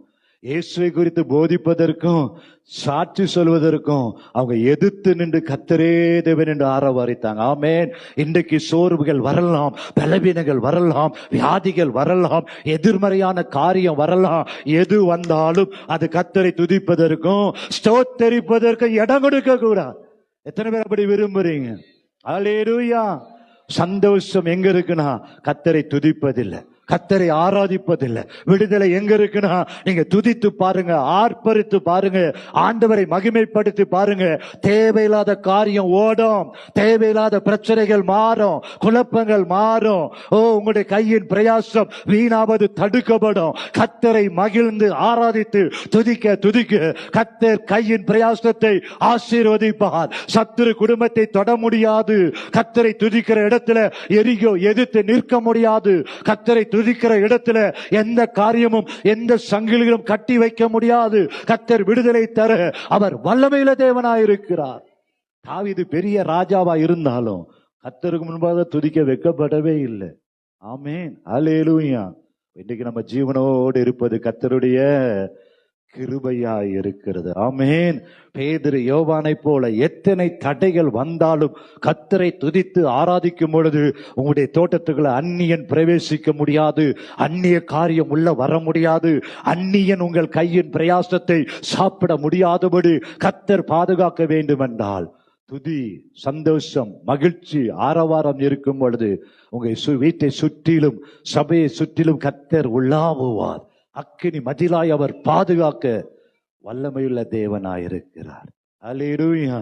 இயேசுவை குறித்து போதிப்பதற்கும் சாட்சி சொல்வதற்கும் அவங்க எதிர்த்து நின்று கர்த்தரே தேவன் என்று ஆரவாரித்தாங்க. ஆமென். இன்றைக்கு சோர்வுகள் வரலாம், பலவீனங்கள் வரலாம், வியாதிகள் வரலாம், எதிர்மறையான காரியம் வரலாம். எது வந்தாலும் அது கர்த்தரை துதிப்பதற்கும் ஸ்தோத்தரிப்பதற்கும் இடம் கொடுக்க கூடாது. எத்தனை பேர் அப்படி விரும்புறீங்க? அல்லேலூயா. சந்தோஷம் எங்க இருக்குன்னா கர்த்தரை துதிப்பதில்லை, கர்த்தரை ஆராதிப்பதில்லை. விடுதலை எங்க இருக்குன்னா நீங்க துதித்து பாருங்க, ஆர்ப்பரித்து பாருங்க, ஆண்டவரை மகிமைப்படுத்தி பாருங்க. தேவையில்லாத காரியம் ஓடும், தேவையில்லாத பிரச்சனைகள் மாறும், குழப்பங்கள் மாறும். உங்களுடைய கையின் பிரயாசம் வீணாவது தடுக்கப்படும். கர்த்தரை மகிழ்ந்து ஆராதித்து துதிக்க துதிக்க கர்த்தர் கையின் பிரயாசத்தை ஆசீர்வதிப்பார். சத்துரு குடும்பத்தை தொட முடியாது. கர்த்தரை துதிக்கிற இடத்துல எரிகோ எதிர்த்து நிற்க முடியாது. கர்த்தரை துதிக்கிற இடத்துல எந்த காரியமும் எந்த சங்கிலிகளும் கட்டி வைக்க முடியாது. கர்த்தர் விடுதலை தர அவர் வல்லமையுள்ள தேவனாயிருக்கிறார். தாவீது பெரிய ராஜாவா இருந்தாலும் கர்த்தருக்கு முன்பாக துதிக்க வைக்கப்படவே இல்லை. ஆமென். அல்லேலூயா. இன்னைக்கு நம்ம ஜீவனோடு இருப்பது கர்த்தருடைய கிருபையாய் இருக்கிறது. ஆமென். பேதுரு யோவானை போல எத்தனை தடைகள் வந்தாலும் கர்த்தரை துதித்து ஆராதிக்கும் பொழுது உங்களுடைய தோட்டத்துக்குள்ள அந்நியன் பிரவேசிக்க முடியாது, அந்நிய காரியம் உள்ள வர முடியாது, அந்நியன் உங்கள் கையின் பிரயாசத்தை சாப்பிட முடியாதபடி கர்த்தர் பாதுகாக்க வேண்டும் என்றால் துதி, சந்தோஷம், மகிழ்ச்சி, ஆரவாரம் இருக்கும் பொழுது உங்க வீட்டை சுற்றிலும் சபையை சுற்றிலும் கர்த்தர் உலாவுவார். அக்கினி மதிலாய் அவர் பாதுகாக்க வல்லமையுள்ள தேவனாயிருக்கிறார். அல்லேலூயா.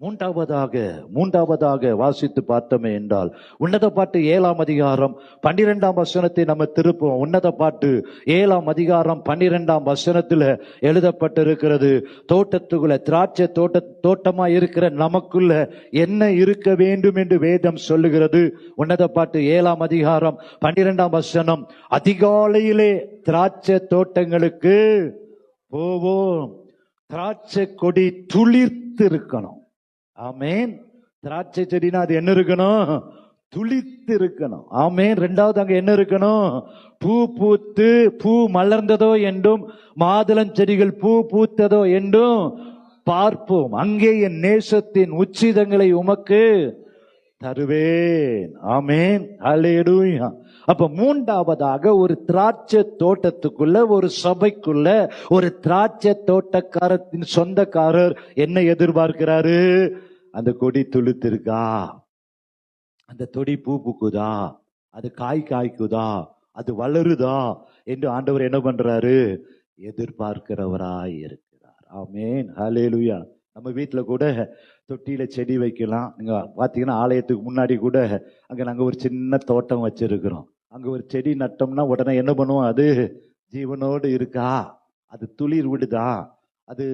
மூன்றாவதாக வாசித்து பார்த்தோமே என்றால் உன்னத பாட்டு 7ஆம் அதிகாரம் 12ஆம் வசனத்தை நம்ம திருப்போம். உன்னத பாட்டு 7ஆம் அதிகாரம் 12ஆம் வசனத்துல எழுதப்பட்டிருக்கிறது. தோட்டத்துக்குள்ள திராட்சை தோட்டமா இருக்கிற நமக்குள்ள என்ன இருக்க வேண்டும் என்று வேதம் சொல்லுகிறது. உன்னத பாட்டு 7ஆம் அதிகாரம் 12ஆம் வசனம், அதிகாலையிலே திராட்சை தோட்டங்களுக்கு போவோம், திராட்சை கொடி துளிர்த்து இருக்கணும். ஆமென். திராட்சை செடினா அது என்ன இருக்கணும்? துளிர்த்து இருக்கணும். ஆமென். ரெண்டாவது அங்க என்ன இருக்கணும்? பூ பூத்து பூ மலர்ந்ததோ என்றும் மாதுளஞ்செடிகள் பூ பூத்ததோ என்றும் பார்ப்போம். அங்கே என் நேசத்தின் உச்சிதங்களை உமக்கு தருவேன். ஆமென். அல்லேலூயா. அப்ப மூன்றாவதாக ஒரு திராட்சை தோட்டத்துக்குள்ள, ஒரு சபைக்குள்ள ஒரு திராட்சை தோட்டக்காரத்தின் சொந்தக்காரர் என்ன எதிர்பார்க்கிறாரு? அந்த கொடி துளுத்திருக்கா, அந்த தொடி பூ பூக்குதா, அது காய்க்குதா, அது வளருதா என்று ஆண்டவர் என்ன பண்றாரு? எதிர்பார்க்கிறவராய் இருக்கிறார். ஆமென். ஹல்லேலூயா. நம்ம வீட்டுல கூட தொட்டியில செடி வைக்கலாம். நீங்க பாத்தீங்கன்னா ஆலயத்துக்கு முன்னாடி கூட அங்க நாங்க ஒரு சின்ன தோட்டம் வச்சிருக்கிறோம். அங்க ஒரு செடி நட்டோம்னா உடனே என்ன பண்ணுவோம்? அது ஜீவனோடு இருக்கா, அது துளிர் விடுதா, அது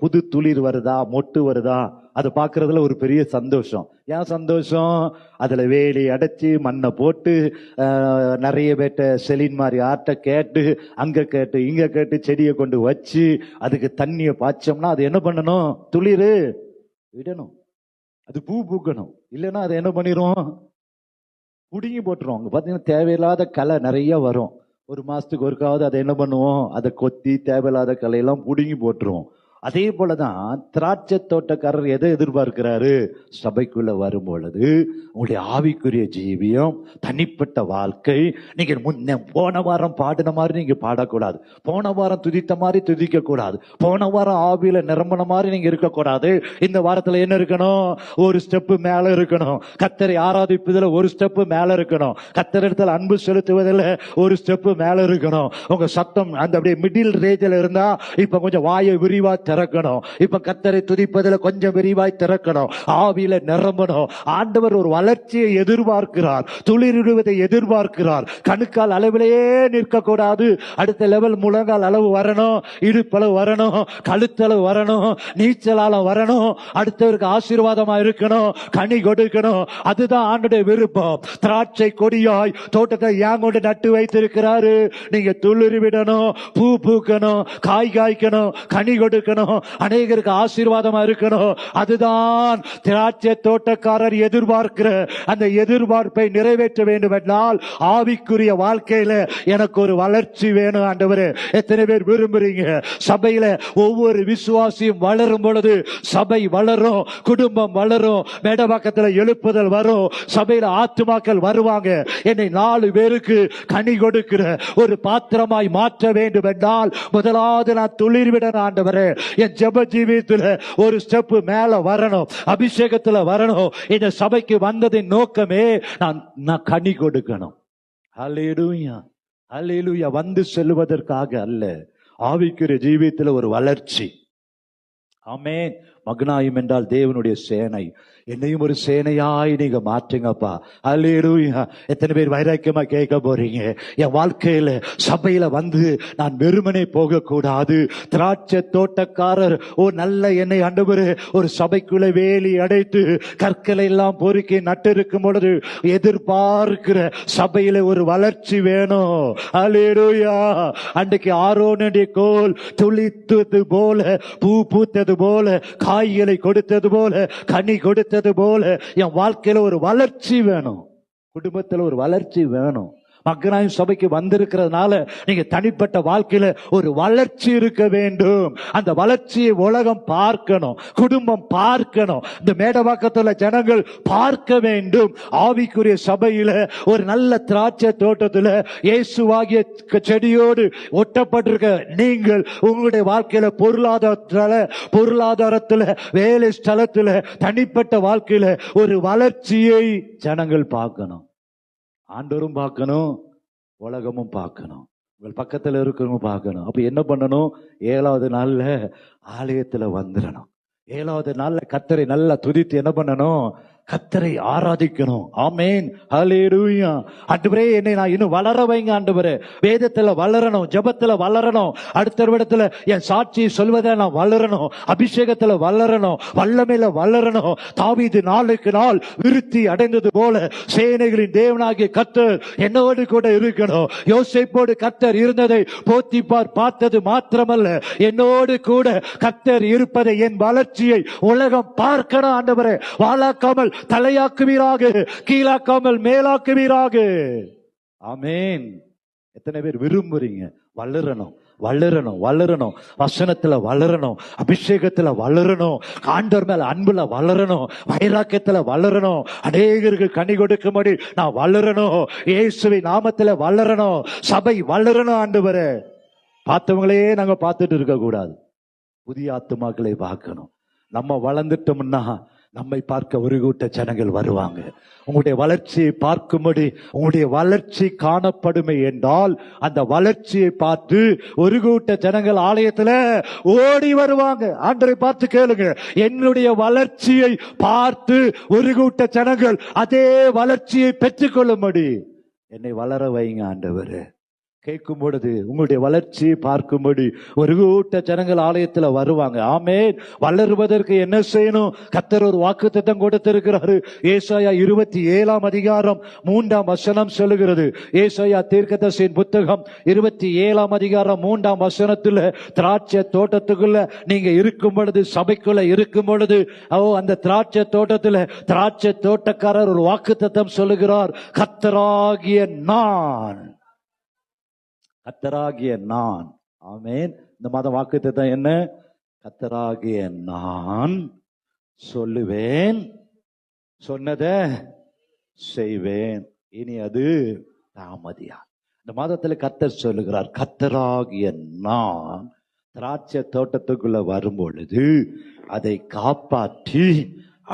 புது துளிர் வருதா, மொட்டு வருதா, அதை பார்க்கறதுல ஒரு பெரிய சந்தோஷம். ஏன் சந்தோஷம்? அதுல வேலி அடைச்சி மண்ணை போட்டு நிறைய பேட்ட செலின் மாதிரி ஆட்ட கேட்டு, அங்க கேட்டு இங்க கேட்டு செடியை கொண்டு வச்சு அதுக்கு தண்ணியை பாய்ச்சோம்னா அது என்ன பண்ணணும்? துளிர் விடணும், அது பூ பூக்கணும். இல்லைன்னா அதை என்ன பண்ணிரும்? புடுங்கி போட்டுரும். அங்க பாத்தீங்கன்னா தேவையில்லாத களை நிறைய வரும். ஒரு மாசத்துக்கு ஒருக்காவது அதை என்ன பண்ணுவோம்? அதை கொத்தி தேவையில்லாத கலையெல்லாம் புடுங்கி போட்டுருவோம். அதே போலதான் திராட்சை தோட்டக்காரர் எதை எதிர்பார்க்கிறாரு? சபைக்குள்ள வரும் பொழுது உங்களுடைய ஆவிக்குரிய ஜீவியம், தனிப்பட்ட வாழ்க்கை, நீங்க போன வாரம் பாடின மாதிரி நீங்க பாடக்கூடாது, போன வாரம் துதித்த மாதிரி துதிக்க கூடாது, போன வாரம் ஆவியில நிரம்பின மாதிரி நீங்க இருக்கக்கூடாது. இந்த வாரத்துல என்ன இருக்கணும்? ஒரு ஸ்டெப்பு மேல இருக்கணும். கர்த்தரை ஆராதிப்பதில் ஒரு ஸ்டெப்பு மேல இருக்கணும். கர்த்தரிடத்தில் அன்பு செலுத்துவதில் ஒரு ஸ்டெப்பு மேல இருக்கணும். உங்க சத்தம் அந்த அப்படியே மிடில் ரேஞ்சில் இருந்தா இப்ப கொஞ்சம் வாயை விரிவா திறக்கணும். இப்ப கர்த்தரை துதிப்பதில் கொஞ்சம் விரிவாய் திறக்கணும். ஆவியில நிரம்பணும். ஆண்டவர் ஒரு வளர்ச்சியை எதிர்பார்க்கிறார், துளிரிடுவதை எதிர்பார்க்கிறார். கணுக்கால் அளவிலேயே நிற்க கூடாது. அடுத்த லெவல் முழங்கால் அளவு வரணும், இடுப்பளவு வரணும், கழுத்தளவு வரணும், நீச்சலால வரணும். அடுத்தவருக்கு ஆசீர்வாதமா இருக்கணும், கனி கொடுக்கணும். அதுதான் ஆண்டுடைய விருப்பம். திராட்சை கொடியாய் தோட்டத்தை ஏன் கொண்டு நட்டு வைத்திருக்கிறாரு? நீங்க துளிர் விடணும், பூ பூக்கணும், காய் காய்க்கணும், கனி கொடுக்கணும், அநேகருக்கு ஆசீர்வாதமா இருக்கணும். அதுதான் திராட்சை தோட்டக்காரர் எதிர்பார்க்கிற அந்த எதிர்பார்ப்பை நிறைவேற்ற வேண்டும் என்றால் ஆவிக்குரிய வாழ்க்கையில எனக்கு ஒரு வளர்ச்சி வேணும். ஆண்டவரே, எத்தனை பேர் விரும்புறீங்க? சபையில ஒவ்வொரு விசுவாசியும் வளரும் பொழுது சபை வளரும், குடும்பம் வளரும், மேடவாக்கத்தில் எழுப்புதல் வரும், சபையில ஆத்துமாக்கள் வருவாங்க. என்னை 4 பேருக்கு கனி கொடுக்கிற ஒரு பாத்திரமாய் மாற்ற வேண்டும் என்றால் முதலாவது நான் துளிர்விடணும். ஆண்டவரே, என் ஜெப ஜீவியத்துல ஒரு ஸ்டெப் மேல வரணும், அபிஷேகத்துல வரணும். இந்த சபைக்கு வந்ததின் நோக்கமே நான் கனி கொடுக்கணும். ஹல்லேலூயா, ஹல்லேலூயா. வந்து செல்வதற்காக அல்ல, ஆவிக்குரிய ஜீவியத்துல ஒரு வளர்ச்சி. ஆமென். மக்னாயும் என்றால் தேவனுடைய சேனை. என்னையும் ஒரு சேனையாய் நீங்க மாற்றுங்கப்பா. அல்லேலூயா. எத்தனை பேர் வைராக்கியமா கேட்க போறீங்க? என் வாழ்க்கையில சபையில வந்து நான் வெறுமனே போக கூடாது. திராட்சை தோட்டக்காரர் ஒரு நல்ல என்னை ஆண்டவரே ஒரு சபைக்குள்ள வேலி அடைத்து கற்களை எல்லாம் பொறுக்கி நட்டு இருக்கும் பொழுது எதிர்பார்க்கிற சபையில ஒரு வளர்ச்சி வேணும். அல்லேலூயா. அன்றைக்கு ஆரோனுடைய கோல் துளித்தது போல, பூ பூத்தது போல, காய்களை கொடுத்தது போல, கனி கொடுத்தது போல என் வாழ்க்கையில ஒரு வளர்ச்சி வேணும், குடும்பத்தில் ஒரு வளர்ச்சி வேணும். மக்னாயும் சபைக்கு வந்திருக்கிறதுனால நீங்க தனிப்பட்ட வாழ்க்கையில ஒரு வளர்ச்சி இருக்க வேண்டும். அந்த வளர்ச்சியை உலகம் பார்க்கணும், குடும்பம் பார்க்கணும், இந்த மேடவாக்கத்துல ஜனங்கள் பார்க்க வேண்டும். ஆவிக்குரிய சபையில ஒரு நல்ல திராட்சை தோட்டத்துல இயேசுவாகிய செடியோடு ஒட்டப்பட்டிருக்க நீங்கள் உங்களுடைய வாழ்க்கையில பொருளாதாரத்துல வேலை ஸ்தலத்துல தனிப்பட்ட வாழ்க்கையில ஒரு வளர்ச்சியை ஜனங்கள் பார்க்கணும். ஆண்டவரும் பார்க்கணும், உலகமும் பார்க்கணும், உங்கள் பக்கத்துல இருக்கிறவங்க பார்க்கணும். அப்ப என்ன பண்ணணும்? 7வது நாள்ல ஆலயத்துல வந்துடணும். 7வது நாள்ல கர்த்தரை நல்லா துதித்து என்ன பண்ணணும்? கர்த்தரை ஆராதிக்கணும். ஆமென், ஹல்லேலூயா. ஆண்டவரே, என்னை நான் இன்னும் வளர வைங்க ஆண்டவரே. வேதத்துல வளரணும், ஜெபத்துல வளரணும், அடுத்த இடத்துல என் சாட்சியை சொல்வதை நான் வளரணும், அபிஷேகத்துல வளரணும், வல்லமையில வளரணும். தாவீது நாளுக்கு நாள் விருத்தி அடைந்தது போல சேனைகளின் தேவனாகிய கர்த்தர் என்னோடு கூட இருக்கணும். யோசேப்போடு கர்த்தர் இருந்ததை போத்திபார் பார்த்தது மாத்திரமல்ல, என்னோடு கூட கர்த்தர் இருப்பதை, என் வளர்ச்சியை உலகம் பார்க்கணும். ஆண்டவரே, வாழாக்காமல் தலையாக்குவீராக, கீழாக்காமல் மேலாக்குவீராக. ஆமென். எத்தனை பேர் விரும்புறீங்க? வளரணும், வளரணும், வளரணும், வசனத்துல வளரணும், அபிஷேகத்துல வளரணும், ஆண்டவர் மேல அன்புல வளரணும், வைராக்கியத்துல வளரணும், அநேகருக்கு கனி கொடுக்கும்படி நான் வளரணும், இயேசுவின் நாமத்துல வளரணும், சபை வளரணும். ஆண்டவரே, பார்த்தவங்களே நாங்க பார்த்துட்டு இருக்க கூடாது, புதிய ஆத்துமாக்களை பார்க்கணும். நம்ம வளர்ந்துட்டோம்னா நம்மை பார்க்க ஒரு கூட்ட ஜனங்கள் வருவாங்க. உங்களுடைய வளர்ச்சியை பார்க்கும்படி, உங்களுடைய வளர்ச்சி காணப்படுமே என்றால் அந்த வளர்ச்சியை பார்த்து ஒரு கூட்ட ஜனங்கள் ஆலயத்துல ஓடி வருவாங்க. ஆண்டவரை பார்த்து கேளுங்க, என்னுடைய வளர்ச்சியை பார்த்து ஒரு கூட்ட ஜனங்கள் அதே வளர்ச்சியை பெற்றுக் கொள்ளும்படி என்னை வளர வைங்க ஆண்டவரே. கேட்கும் பொழுது உங்களுடைய வளர்ச்சி பார்க்கும்படி ஒரு கூட்ட ஜனங்கள் ஆலயத்துல வருவாங்க. ஆமென். வளருவதற்கு என்ன செய்யணும்? கர்த்தர் ஒரு வாக்குத்தத்தம் கொடுத்திருக்கிறாரு. ஏசாயா 27 அதிகாரம் 3 சொல்லுகிறது. ஏசாயா தீர்க்கதரிசியின் புத்தகம் 27 அதிகாரம் 3 திராட்சை தோட்டத்துக்குள்ள நீங்க இருக்கும் பொழுது, சபைக்குள்ள இருக்கும் பொழுது, அந்த திராட்சை தோட்டத்துல திராட்சை தோட்டக்காரர் ஒரு வாக்குத்தத்தம் சொல்லுகிறார். கர்த்தராகிய நான், கர்த்தராகிய நான். ஆமென். இந்த மாதம் வாக்குத்தத்தம் என்ன? கர்த்தராகிய நான் சொல்லுவேன், சொன்னதை செய்வேன், இனி அது தாமதியா. இந்த மாதத்துல கர்த்தர் சொல்லுகிறார், கர்த்தராகிய நான் திராட்சை தோட்டத்துக்குள்ள வரும் பொழுது அதை காப்பாற்றி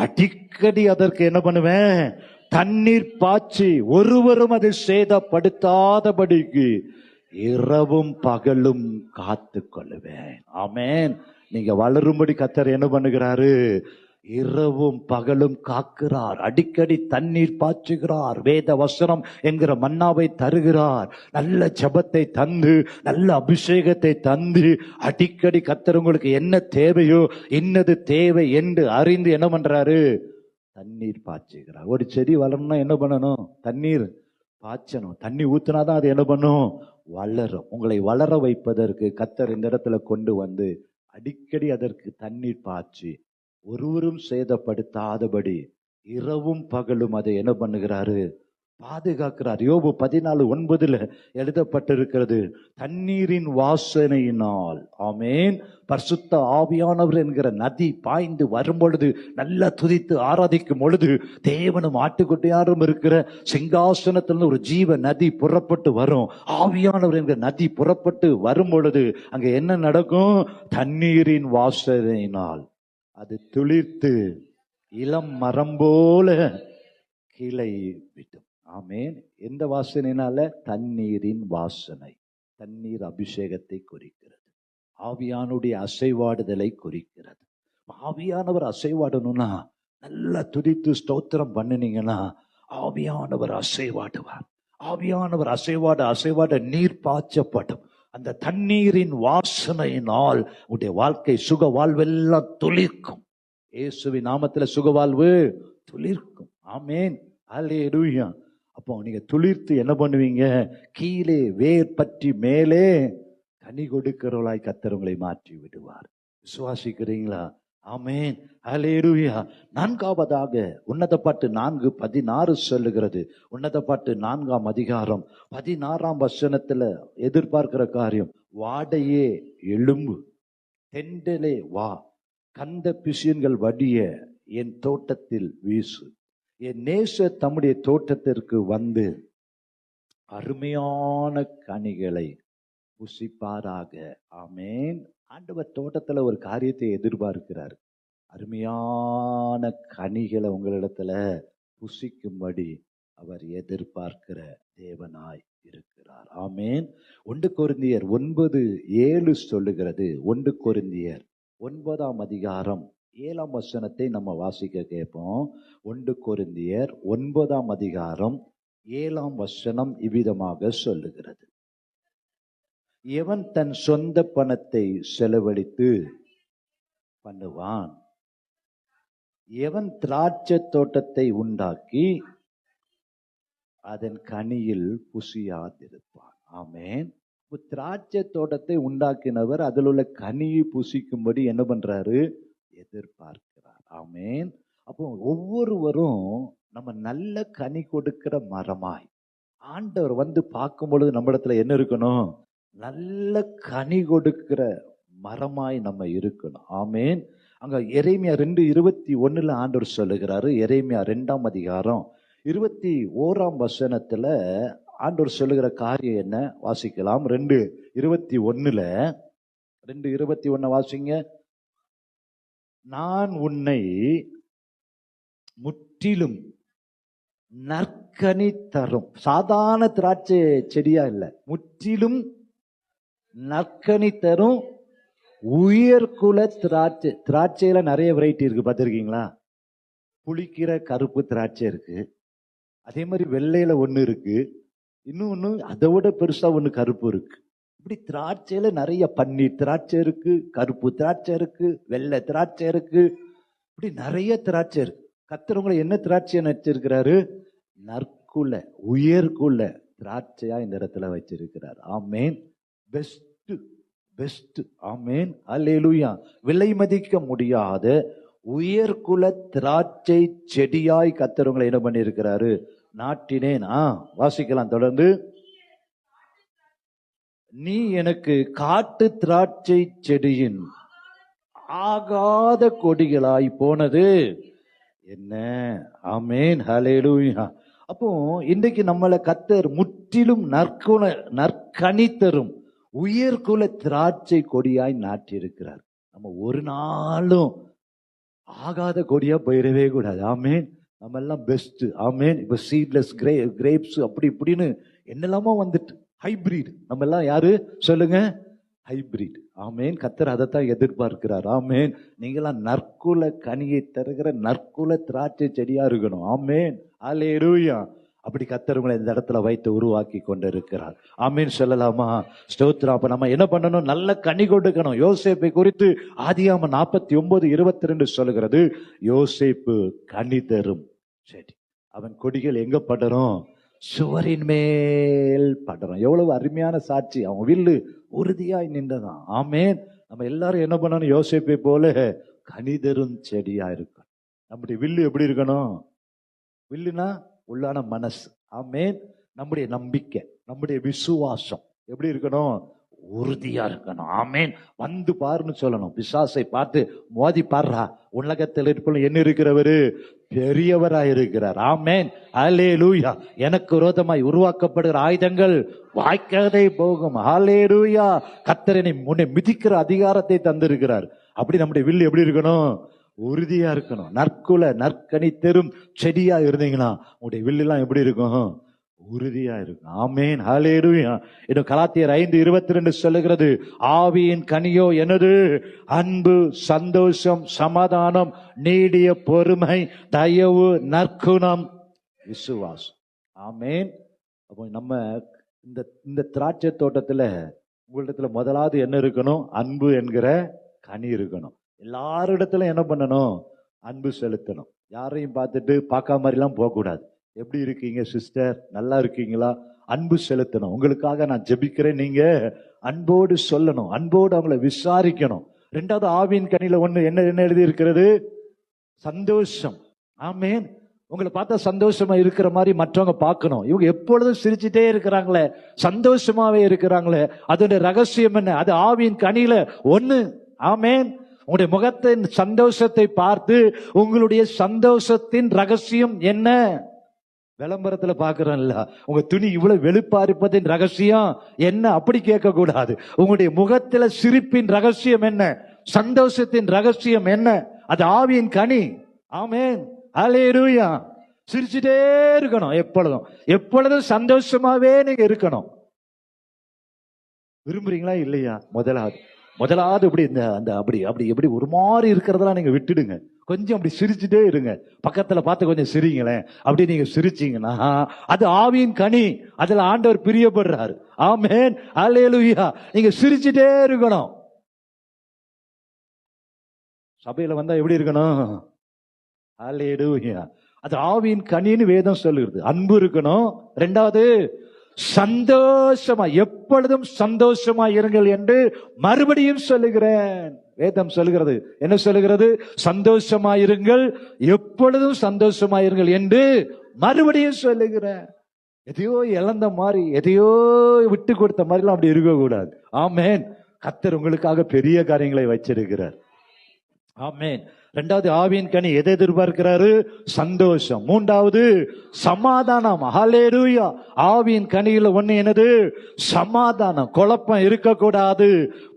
அடிக்கடி அதற்கு என்ன பண்ணுவேன்? தண்ணீர் பாய்ச்சி ஒருவரும் அதை சேதப்படுத்தாதபடிக்கு இரவும் பகலும் காத்து கொள்ளுவேன். ஆமென். நீங்க வளரும்படி கர்த்தர் என்ன பண்ணுகிறாரு? இரவும் பகலும் காக்கிறார். அடிக்கடி தண்ணீர் பாய்ச்சுகிறார். வேத வசனம் என்கிற மன்னாவை தருகிறார். நல்ல ஜெபத்தை தந்து, நல்ல அபிஷேகத்தை தந்து, அடிக்கடி கர்த்தர் உங்களுக்கு என்ன தேவையோ, இன்னது தேவை என்று அறிந்து என்ன பண்றாரு? தண்ணீர் பாய்ச்சுகிறார். ஒரு செடி வளரணும்னா என்ன பண்ணணும்? தண்ணீர் பாய்ச்சணும். தண்ணி ஊத்துனாதான் அது என்ன பண்ணும்? வளரும். உங்களை வளர வைப்பதற்கு கர்த்தர் இந்த இடத்துல கொண்டு வந்து அடிக்கடி அதற்கு தண்ணீர் பாய்ச்சி ஒருவரும் சேதப்படுத்தாதபடி இரவும் பகலும் அதை என்ன பண்ணுகிறாரு? பாதுகாக்கிறார். யோபு 14:9 எழுதப்பட்டிருக்கிறது, தண்ணீரின் வாசனையினால். ஆமென். பரிசுத்த ஆவியானவர் என்கிற நதி பாய்ந்து வரும் பொழுது, நல்லா துதித்து ஆராதிக்கும் பொழுது, தேவனும் ஆட்டுக்குட்டியாரும் இருக்கிற சிங்காசனத்திலிருந்து ஒரு ஜீவ நதி புறப்பட்டு வரும். ஆவியானவர் என்கிற நதி புறப்பட்டு வரும் பொழுது அங்க என்ன நடக்கும்? தண்ணீரின் வாசனையினால் அது துளிர்த்து இளம் மரம் போல கிளை விடும். ஆமென். எந்த வாசனையினால? தண்ணீரின் வாசனை. தண்ணீர் அபிஷேகத்தை குறிக்கிறது. ஆவியானுடைய அசைவாடுதலை குறிக்கிறது. ஆவியானவர் அசைவாடணும்னா நல்லா துதித்து ஸ்தோத்திரம் பண்ணினீங்கன்னா ஆவியானவர் அசைவாடுவார். ஆவியானவர் அசைவாட நீர் பாய்ச்சப்படும். அந்த தண்ணீரின் வாசனையினால் உடைய வாழ்க்கை சுக வாழ்வெல்லாம் துளிர்க்கும். இயேசுவின் நாமத்துல சுகவாழ்வு துளிர்க்கும். ஆமென். அல்லேலூயா. அப்போ நீங்க துளிர்த்து என்ன பண்ணுவீங்க? கீழே வேர் பற்றி மேலே கனி கொடுக்கிறவளாய் கர்த்தர் உங்களை மாற்றி விடுவார். விசுவாசிக்கிறீங்களா? ஆமென். அல்லேலூயா. 4வதாக உன்னத பாட்டு 4:16 சொல்லுகிறது. உன்னத பாட்டு 4 அதிகாரம் 16 எதிர்பார்க்கிற காரியம், வாடையே எழும்பு, தெண்டலே வா, கந்த பிசியன்கள் வடிய என் தோட்டத்தில் வீசு. என் நேசர் தம்முடைய தோட்டத்திற்கு வந்து அருமையான கனிகளை புசிப்பாராக. ஆமென். ஆண்டவர் தோட்டத்துல ஒரு காரியத்தை எதிர்பார்க்கிறார். அருமையான கனிகளை உங்களிடத்துல புசிக்கும்படி அவர் எதிர்பார்க்கிற தேவனாய் இருக்கிறார். ஆமென். 1 கொரிந்தியர் 9:7 சொல்லுகிறது. 1 கொரிந்தியர் 9 அதிகாரம் 7 நம்ம வாசிக்க கேட்போம். 1 கொரிந்தியர் 9 அதிகாரம் 7 இவ்விதமாக சொல்லுகிறது, எவன் தன் சொந்த பணத்தை செலவழித்து பண்ணுவான், எவன் திராட்சை தோட்டத்தை உண்டாக்கி அதன் கனியில் புசியாதிருப்பான். ஆமென். திராட்சை தோட்டத்தை உண்டாக்கினவர் அதில் உள்ள கனியை புசிக்கும்படி என்ன பண்றாரு? எதிர்பார்க்கிறார். ஆமென். அப்போ ஒவ்வொருவரும் நம்ம நல்ல கனி கொடுக்கிற மரமாய் ஆண்டவர் வந்து பார்க்கும் பொழுது நம்ம இடத்துல என்ன இருக்கணும்? நல்ல கனி கொடுக்கிற மரமாய் நம்ம இருக்கணும். ஆமென். அங்க எரேமியா 2:21 ஆண்டவர் சொல்லுகிறாரு. எரேமியா 2 அதிகாரம் 21 ஆண்டவர் சொல்லுகிற காரியம் என்ன? வாசிக்கலாம். 2:21 வாசிங்க. நான் உன்னை முற்றிலும் நற்கனி தரும், சாதாரண திராட்சை செடியா இல்ல, முற்றிலும் நற்கனி தரும் உயர்குல திராட்சை. திராட்சையில நிறைய வெரைட்டி இருக்கு, பார்த்திருக்கீங்களா? புளிக்கிற கருப்பு திராட்சை இருக்கு, அதே மாதிரி வெள்ளையில ஒண்ணு இருக்கு, இன்னொன்னு அதை விட பெருசா ஒண்ணு கருப்பு இருக்கு. இப்படி திராட்சையில நிறைய பன்னீர் திராட்சை இருக்கு, கருப்பு திராட்சை இருக்கு, வெள்ளை திராட்சை இருக்கு, இப்படி நிறைய திராட்சை இருக்கு. கர்த்தர் உங்களை என்ன திராட்சையை வச்சிருக்கிறாரு? நற்குல உயர்குல திராட்சையா இந்த இடத்துல வச்சிருக்கிறார். ஆமேன். Best best. ஆமேன். அல்லேலூயா. விலை மதிக்க முடியாத உயர்குல திராட்சை செடியாய் கர்த்தர் உங்களை என்ன பண்ணியிருக்கிறாரு? நாட்டினேன். வாசிக்கலாம் தொடர்ந்து. நீ எனக்கு காட்டு திராட்சை செடியின் ஆகாத கொடிகளாய் போனது என்ன? ஆமேன். ஹல்லேலூயா. அப்போ இன்றைக்கு நம்மளை கர்த்தர் முற்றிலும் நற்கனி தரும் உயர்குல திராட்சை கொடியாய் நாட்டி இருக்கிறார். நம்ம ஒரு நாளும் ஆகாத கொடியா போயிடவே கூடாது. ஆமேன். நம்ம எல்லாம் பெஸ்ட். ஆமேன். இப்ப சீட்லெஸ் கிரேப்ஸ் அப்படி இப்படின்னு என்னெல்லாமோ வந்துட்டு ஹைபிரிட். நம்ம எல்லாம் யாரு சொல்லுங்க? ஹைபிரிட். ஆமேன். கர்த்தர் அதைத்தான் எதிர்பார்க்கிறார். ஆமேன். நீங்களாம் நற்குல கனியை தருகிற நற்குல திராட்சை செடியா இருக்கணும். ஆமேன். அல்லேலூயா. அப்படி கர்த்தர் உங்களை இந்த இடத்துல வைத்து உருவாக்கி கொண்டு இருக்கிறார். ஆமீன் சொல்லலாமா? ஸ்தோத்திரம். அப்ப நம்ம என்ன பண்ணணும்? நல்ல கனி கொடுக்கணும். யோசேப்பை குறித்து ஆதியாகமம் 49:22 சொல்லுகிறது, யோசேப்பு கனி தரும் செடி. அவன் கொடிகள் எங்க படரும்? சுவரின் மேல் படரும். எவ்வளவு அருமையான சாட்சி. அவன் வில்லு உறுதியாய் நின்றதான். ஆமேன். நம்ம எல்லாரும் என்ன பண்ணணும்? யோசேப்பை போல கனி தரும் செடியா இருக்கணும். நம்முடைய வில்லு எப்படி இருக்கணும்? வில்லுனா உள்ளான மனசு. ஆமேன். நம்முடைய நம்பிக்கை, நம்முடைய விசுவாசம் எப்படி இருக்கணும்? உறுதியா இருக்கணும். ஆமேன். வந்து பாருன்னு சொல்லணும். பிசாசை பார்த்து மோதி பாடுறா, உலகத்தில் இருப்ப என்ன இருக்கிறவரு? பெரியவராய் இருக்கிறார். ஆமேன். அல்லேலூயா. எனக்கு விரோதமாய் உருவாக்கப்படுகிற ஆயுதங்கள் வாய்க்காதே போகும். அல்லேலூயா. கர்த்தரனை முன்னே மிதிக்கிற அதிகாரத்தை தந்திருக்கிறார். அப்படி நம்முடைய வில் எப்படி இருக்கணும்? உறுதியா இருக்கணும். நற்கனி தரும் செடியா இருந்தீங்கன்னா உங்களுடைய வில்லெல்லாம் எப்படி இருக்கும்? உறுதியா இருக்கும். ஆமேன். ஹல்லேலூயா. இன்னும் கலாத்தியர் 5:22 சொல்லுகிறது, ஆவியின் கனியோ எனது அன்பு, சந்தோஷம், சமாதானம், நீடிய பொறுமை, தயவு, நற்குணம், விசுவாசம். ஆமேன். அப்போ நம்ம இந்த திராட்சை தோட்டத்துல உங்களிடத்துல முதலாவது என்ன இருக்கணும்? அன்பு என்கிற கனி இருக்கணும். எல்லாரிடத்துல என்ன பண்ணணும்? அன்பு செலுத்தணும். யாரையும் பார்த்துட்டு பார்க்காம மாதிரிலாம் போகக்கூடாது. எப்படி இருக்கீங்க சிஸ்டர், நல்லா இருக்கீங்களா? அன்பு செலுத்தணும். உங்களுக்காக நான் ஜெபிக்கிறேன், நீங்க அன்போடு சொல்லணும், அன்போடு அவங்கள விசாரிக்கணும். ரெண்டாவது ஆவியின் கனியில ஒண்ணு என்ன எழுதி இருக்கிறது? சந்தோஷம். ஆமேன். உங்களை பார்த்தா சந்தோஷமா இருக்கிற மாதிரி மற்றவங்க பார்க்கணும். இவங்க எப்பொழுதும் சிரிச்சுட்டே இருக்கிறாங்களே, சந்தோஷமாவே இருக்கிறாங்களே, அதோட ரகசியம் என்ன? அது ஆவியின் கனியில ஒண்ணு. ஆமேன். உங்களுடைய முகத்தின் சந்தோஷத்தை பார்த்து உங்களுடைய சந்தோஷத்தின் ரகசியம் என்ன? விளம்பரத்துல பாக்குறோம்ல, உங்க துணி இவ்வளவு வெளுப்பா இருப்பதின் ரகசியம் என்ன? அப்படி கேட்க கூடாது. உங்களுடைய முகத்துல சிரிப்பின் ரகசியம் என்ன? சந்தோஷத்தின் ரகசியம் என்ன? அது ஆவியின் கனி. ஆமேன். அல்லேலூயா. சிரிச்சுட்டே இருக்கணும். எப்பொழுதும் சந்தோஷமாவே நீங்க இருக்கணும். விரும்புறீங்களா இல்லையா? முதலாவது இப்படி அப்படி எப்படி ஒரு மாதிரி இருக்கிறதெல்லாம் நீங்க விட்டுடுங்க. கொஞ்சம் அப்படி சிரிச்சுட்டே இருங்க. பக்கத்துல பார்த்து கொஞ்சம் சிரிங்களேன். அப்படி நீங்க சிரிச்சீங்கன்னா அது ஆவியின் கனி. அதுல ஆண்டவர் பிரியப்படுறாரு. ஆமென். அல்லேலூயா. நீங்க சிரிச்சுட்டே இருக்கணும். சபையில வந்தா எப்படி இருக்கணும்? அல்லேலூயா. அது ஆவியின் கனின்னு வேதம் சொல்லுகிறது. அன்பு இருக்கணும். ரெண்டாவது சந்தோஷமா, எப்பொழுதும் சந்தோஷமா இருங்கள் என்று மறுபடியும் சொல்லுகிறேன். வேதம் சொல்லுகிறது. என்ன சொல்லுகிறது? சந்தோஷமாயிருங்கள், எப்பொழுதும் சந்தோஷமாயிருங்கள் என்று மறுபடியும் சொல்லுகிறேன். எதையோ இழந்த மாதிரி, எதையோ விட்டு கொடுத்த மாதிரிலாம் அப்படி இருக்கக்கூடாது. ஆமேன். கர்த்தர் உங்களுக்காக பெரிய காரியங்களை வச்சிருக்கிறார். ஆமேன். ரெண்டாவது ஆவியின் கனி எதை எதிர்பார்க்கிறாரு? சந்தோஷம். மூன்றாவது சமாதானம். ஹல்லேலூயா. ஆவியின் கனியில ஒண்ணு என்னது? சமாதானம். குழப்பம் இருக்கக்கூடாது,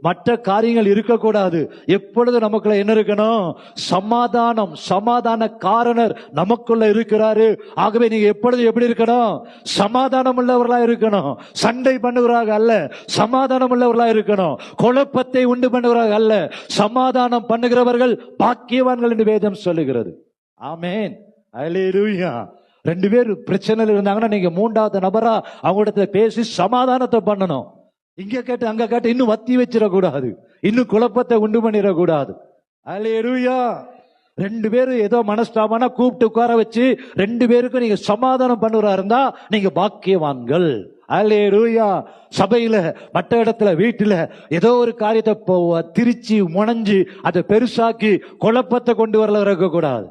மற்ற காரியங்கள் இருக்கக்கூடாது. எப்பொழுது நமக்குள்ள என்ன இருக்கணும்? சமாதானம். சமாதான காரணர் நமக்குள்ள இருக்கிறாரு. ஆகவே நீங்க எப்பொழுது எப்படி இருக்கணும்? சமாதானம் உள்ளவர்களா இருக்கணும். சண்டை பண்ணுகிறார்கள் அல்ல, சமாதானம் உள்ளவர்களா இருக்கணும். குழப்பத்தை உண்டு பண்ணுகிறார்கள் அல்ல, சமாதானம் பண்ணுகிறவர்கள் பாக்கியவான்கள் என்று வேதம் சொல்லுகிறது. ஆமென். அல்லேலூயா. 2 பேர் பிரச்சனையில் இருந்தாங்கன்னா நீங்க 3வது நபரா அவங்களிடத்துல பேசி சமாதானத்தை பண்ணணும். இங்க கேட்டு அங்க கேட்டு இன்னும் வத்தி வச்சிடக்கூடாது, இன்னும் குழப்பத்தை உண்டு பண்ணிடக்கூடாது. அல்லேலூயா. 2 பேரும் ஏதோ மனஸ்தாபம்னா கூப்பிட்டு உட்கார வச்சு 2 பேருக்கும் நீங்க சமாதானம் பண்ணுறா இருந்தா நீங்க பாக்கியவான்கள். அல்லேலூயா. சபையில, மற்ற இடத்துல, வீட்டுல ஏதோ ஒரு காரியத்தை திருச்சி முனைஞ்சு அதை பெருசாக்கி குழப்பத்தை கொண்டு வரல இருக்கக்கூடாது.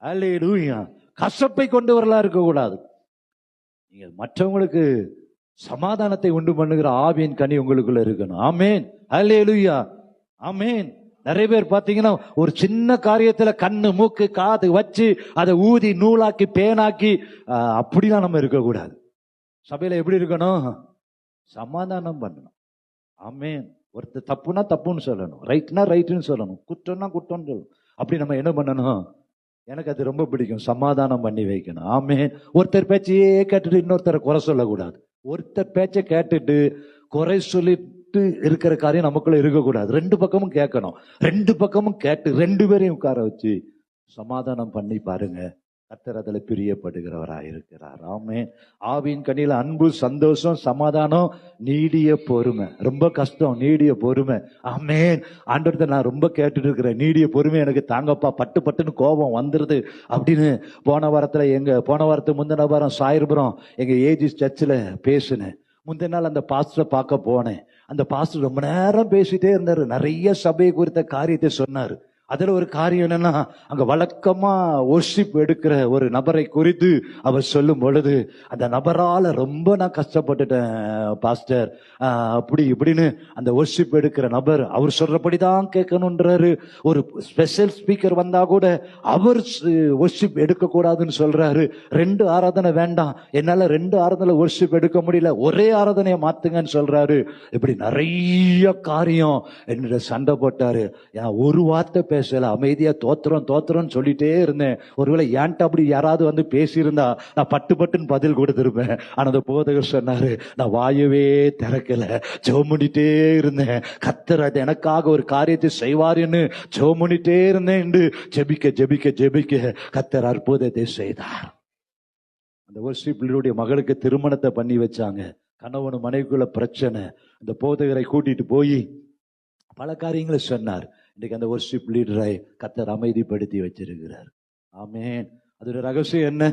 அல்லேலூயா. கசப்பை கொண்டு வரலாம் இருக்கக்கூடாது. நீங்க மற்றவங்களுக்கு சமாதானத்தை உண்டு பண்ணுகிற ஆவியின் கனி உங்களுக்குள்ள இருக்கணும். ஆமேன். அல்லேலூயா. ஆமேன். நிறைய பேர் பாத்தீங்கன்னா ஒரு சின்ன காரியத்துல கண்ணு மூக்கு காது வச்சு அதை ஊதி நூலாக்கி பேனாக்கி அப்படிலாம் நம்ம இருக்கக்கூடாது. சபையில எப்படி இருக்கணும்? சமாதானம் பண்ணணும். ஆமேன். ஒருத்தர் தப்புனா தப்புன்னு சொல்லணும், ரைட்னா ரைட்டுன்னு சொல்லணும், குற்றம்னா குற்றம்னு சொல்லணும். அப்படி நம்ம என்ன பண்ணணும்? எனக்கு அது ரொம்ப பிடிக்கும், சமாதானம் பண்ணி வைக்கணும். ஆமேன். ஒருத்தர் பேச்சையே கேட்டுட்டு இன்னொருத்தரை குறை சொல்லக்கூடாது. ஒருத்தர் பேச்சை கேட்டுட்டு குறை சொல்லிட்டு இருக்கிற காரியம் நமக்குள்ள இருக்கக்கூடாது. 2 பக்கமும் கேட்கணும். 2 பக்கமும் கேட்டு 2 பேரையும் உட்கார வச்சு சமாதானம் பண்ணி பாருங்க. கர்த்தர் அதுல பிரியப்படுகிறவராய் இருக்கிறார். ஆமென். ஆவியின் கனியில அன்பு, சந்தோஷம், சமாதானம், நீடிய பொறுமை. ரொம்ப கஷ்டம் நீடிய பொறுமை. ஆமென். ஆண்டவர்கிட்ட நான் ரொம்ப கேட்டுட்டு இருக்கிறேன், நீடிய பொறுமை எனக்கு தாங்கப்பா, பட்டு பட்டுன்னு கோபம் வந்துருது அப்படின்னு. போன வாரத்துக்கு முந்தின வாரம் சாயர்புரம் எங்க ஏஜிஸ் சர்ச்சில் பேசினேன். முந்தின நாள் அந்த பாஸ்டரை பார்க்க போனேன். அந்த பாஸ்டர் ரொம்ப நேரம் பேசிட்டே இருந்தாரு. நிறைய சபையை குறித்த காரியத்தை சொன்னாரு. அதுல ஒரு காரியம் என்னன்னா, அங்க வழக்கமா ஒர்ஷிப் எடுக்கிற ஒரு நபரை குறித்து அவர் சொல்லும் பொழுது, அந்த நபரால ரொம்ப நான் கஷ்டப்பட்டுட்டேன் பாஸ்டர் அப்படி இப்படின்னு. அந்த ஒர்ஷிப் எடுக்கிற நபர் அவர் சொல்றபடிதான் கேட்கணுன்றாரு. ஒரு ஸ்பெஷல் ஸ்பீக்கர் வந்தா கூட அவர் ஒர்ஷிப் எடுக்க கூடாதுன்னு சொல்றாரு. 2 ஆராதனை வேண்டாம், என்னால 2 ஆராதனை ஒர்ஷிப் எடுக்க முடியல, ஒரே ஆராதனையை மாத்துங்கன்னு சொல்றாரு. இப்படி நிறைய காரியம் என்னோட சண்டை போட்டாரு. ஒரு வார்த்தை பேசல, அமைதியா தோத்திரம் சொல்லிட்டே இருந்தேன். ஒருவேளை ஏன்ட்ட அப்படி யாராவது வந்து பேசியிருந்தா நான் பட்டுன்னு பதில் கொடுத்திருப்பேன். ஆனா அந்த போதகர் சொன்னாரு, நான் வாயவே திறக்கல, ஜெபம் பண்ணிட்டே இருந்தேன். கர்த்தர் அது எனக்காக ஒரு காரியத்தை செய்வாருன்னு ஜெபம் பண்ணிட்டே இருந்தேன் என்று ஜெபிக்க கர்த்தர் அற்புதத்தை செய்தார். அந்த வர்ஷிப்லருடைய மகளுக்கு திருமணத்தை பண்ணி வச்சாங்க. கணவன் மனைவிக்குள்ள பிரச்சனை. அந்த போதகரை கூட்டிட்டு போய் பல காரியங்களை சொன்னார். இன்னைக்கு அந்த வர்ஷிப் லீடரை கர்த்தர் அமைதிப்படுத்தி வச்சிருக்கிறார். ஆமென். அதோட ரகசியம் என்ன?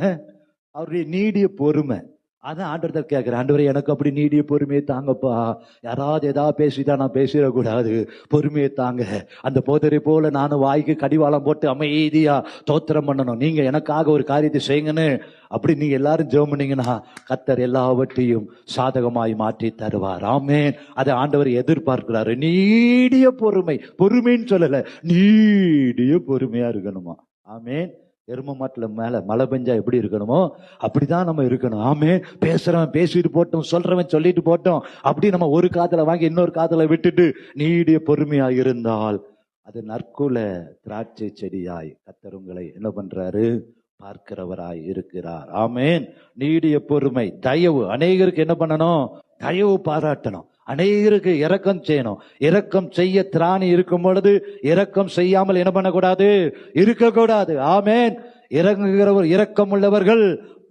அவருடைய நீடிய பொறுமை. அதான் ஆண்டவர் கேட்கிறேன், ஆண்டவரே எனக்கு அப்படி நீடிய பொறுமையை தாங்கப்பா. யாராவது ஏதாவது பேசிட்டா நான் பேசிடக்கூடாது, பொறுமையை தாங்க. அந்த போதரை போல நானும் வாய்க்கு கடிவாளம் போட்டு அமைதியா தோத்திரம் பண்ணணும். நீங்க எனக்காக ஒரு காரியத்தை செய்யுங்கன்னு அப்படி நீங்க எல்லாரும் ஜெபம் பண்ணீங்கன்னா கர்த்தர் எல்லாவற்றையும் சாதகமாய் மாற்றி தருவார். ஆமென். அதை ஆண்டவர் எதிர்பார்க்கிறாரு. நீடிய பொறுமை. பொறுமைன்னு சொல்லல, நீடிய பொறுமையா இருக்கணுமா. ஆமென். எரும மாட்டுல மேல மழை பெஞ்சா எப்படி இருக்கணுமோ அப்படிதான் நம்ம இருக்கணும். ஆமே. பேசுறவன் பேசிட்டு போட்டோம், சொல்றவன் சொல்லிட்டு போட்டோம், அப்படி நம்ம ஒரு காதுல வாங்கி இன்னொரு காதுல விட்டுட்டு நீடிய பொறுமையா இருந்தால் அது நற்குல திராட்சை செடியாய் கர்த்தர் உங்களை என்ன பண்றாரு? பார்க்கிறவராய் இருக்கிறார். ஆமேன். நீடிய பொறுமை, தயவு. அநேகருக்கு என்ன பண்ணணும்? தயவு பாராட்டணும். அநேகருக்கு இரக்கம் செய்யணும். இரக்கம் செய்ய திராணி இருக்கும் பொழுது இரக்கம் செய்யாமல் என்ன பண்ணக்கூடாது? இருக்கக்கூடாது. ஆமேன். இறங்குகிறவர், இரக்கம் உள்ளவர்கள்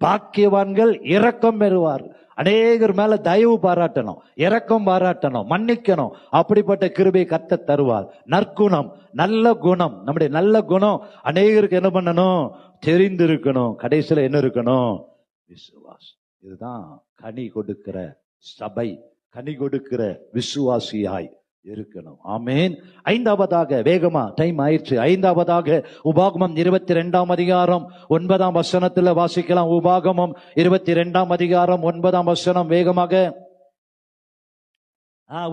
பாக்கியவான்கள், இரக்கம் பெறுவார். அநேகர் மேல தயவு பாராட்டணும், இரக்கம் பாராட்டணும், மன்னிக்கணும். அப்படிப்பட்ட கிருபை கர்த்தர் தருவார். நற்குணம், நல்ல குணம். நம்முடைய நல்ல குணம் அநேகருக்கு என்ன பண்ணணும்? தெரிந்திருக்கணும். கடைசியில என்ன இருக்கணும்? விசுவாசம். இதுதான் கனி கொடுக்கிற சபை, கனி கொடுக்கிற விசுவாசியாய் இருக்கணும். ஆமேன். 5வதாக, வேகமா டைம் ஆயிடுச்சு. 5வதாக உபாகமம் 22ஆம் அதிகாரம் 9ஆம் வசனத்துல வாசிக்கலாம். உபாகமம் 22ஆம் அதிகாரம் 9ஆம் வசனம் வேகமாக.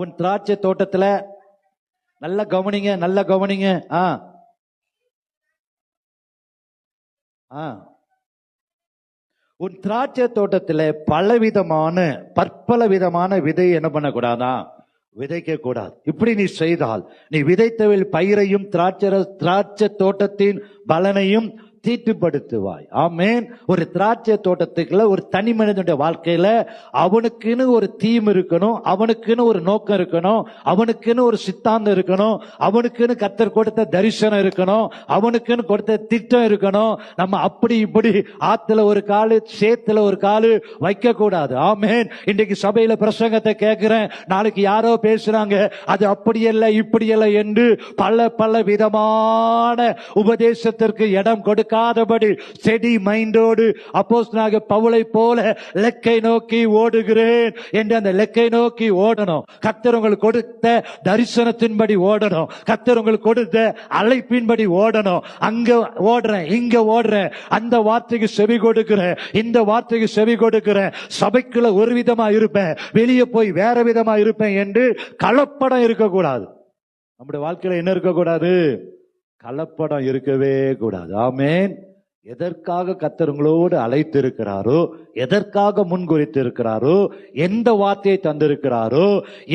உன் திராட்சை தோட்டத்துல நல்ல கவனிங்க, நல்ல கவனிங்க. உன் திராட்சை தோட்டத்துல பற்பல விதமான விதை என்ன பண்ணக்கூடாதா? விதைக்க கூடாது. இப்படி நீ செய்தால் நீ விதைத்தவில் பயிரையும் திராட்சை தோட்டத்தின் பலனையும் தீட்டுப்படுத்துவாய். ஆமேன். ஒரு திராட்சை தோட்டத்துக்குள்ள ஒரு தனி மனிதனுடைய வாழ்க்கையில அவனுக்குன்னு ஒரு தீம் இருக்கணும், அவனுக்குன்னு ஒரு நோக்கம் இருக்கணும், அவனுக்குன்னு ஒரு சித்தாந்தம் இருக்கணும், அவனுக்குன்னு கர்த்தர் கொடுத்த தரிசனம் இருக்கணும், அவனுக்குன்னு கொடுத்த திட்டம் இருக்கணும். நம்ம அப்படி இப்படி ஆத்துல ஒரு காலு சேத்துல ஒரு காலு வைக்க கூடாது. ஆமேன். இன்றைக்கு சபையில பிரசங்கத்தை கேட்கிறேன், நாளைக்கு யாரோ பேசுறாங்க அது அப்படி அல்ல இப்படி அல்ல என்று பல விதமான உபதேசத்திற்கு இடம் கொடுக்காதபடி ஸ்டெடி மைண்டோடு அப்போஸ்தலனாகிய பவுலை போல லெக்கை நோக்கி ஓடுகிறேன் என்று அந்த லெக்கை நோக்கி ஓடணும். கர்த்தர் உங்களுக்கு கொடுத்த தரிசனத்தின்படி ஓடணும், கர்த்தர் உங்களுக்கு கொடுத்த அழைப்பின்படி ஓடணும். அங்க ஓடுறேன், இங்க ஓடுறேன், அந்த வார்த்தைக்கு செவி கொடுக்கிறேன், இந்த வார்த்தைக்கு செவி கொடுக்கிறேன், சபைக்குள்ள ஒரு விதமா இருப்பேன், வெளியே போய் வேற விதமா இருப்பேன் என்று கலப்படம் இருக்கக்கூடாது. நம்முடைய வாழ்க்கையில என்ன இருக்கக்கூடாது? கலப்படம் இருக்கவே கூடாது. ஆமேன். எதற்காக கர்த்தர் உங்களோடு அழைத்திருக்கிறாரோ, எதற்காக முன்குறித்திருக்கிறாரோ, எந்த வார்த்தையை தந்திருக்கிறாரோ,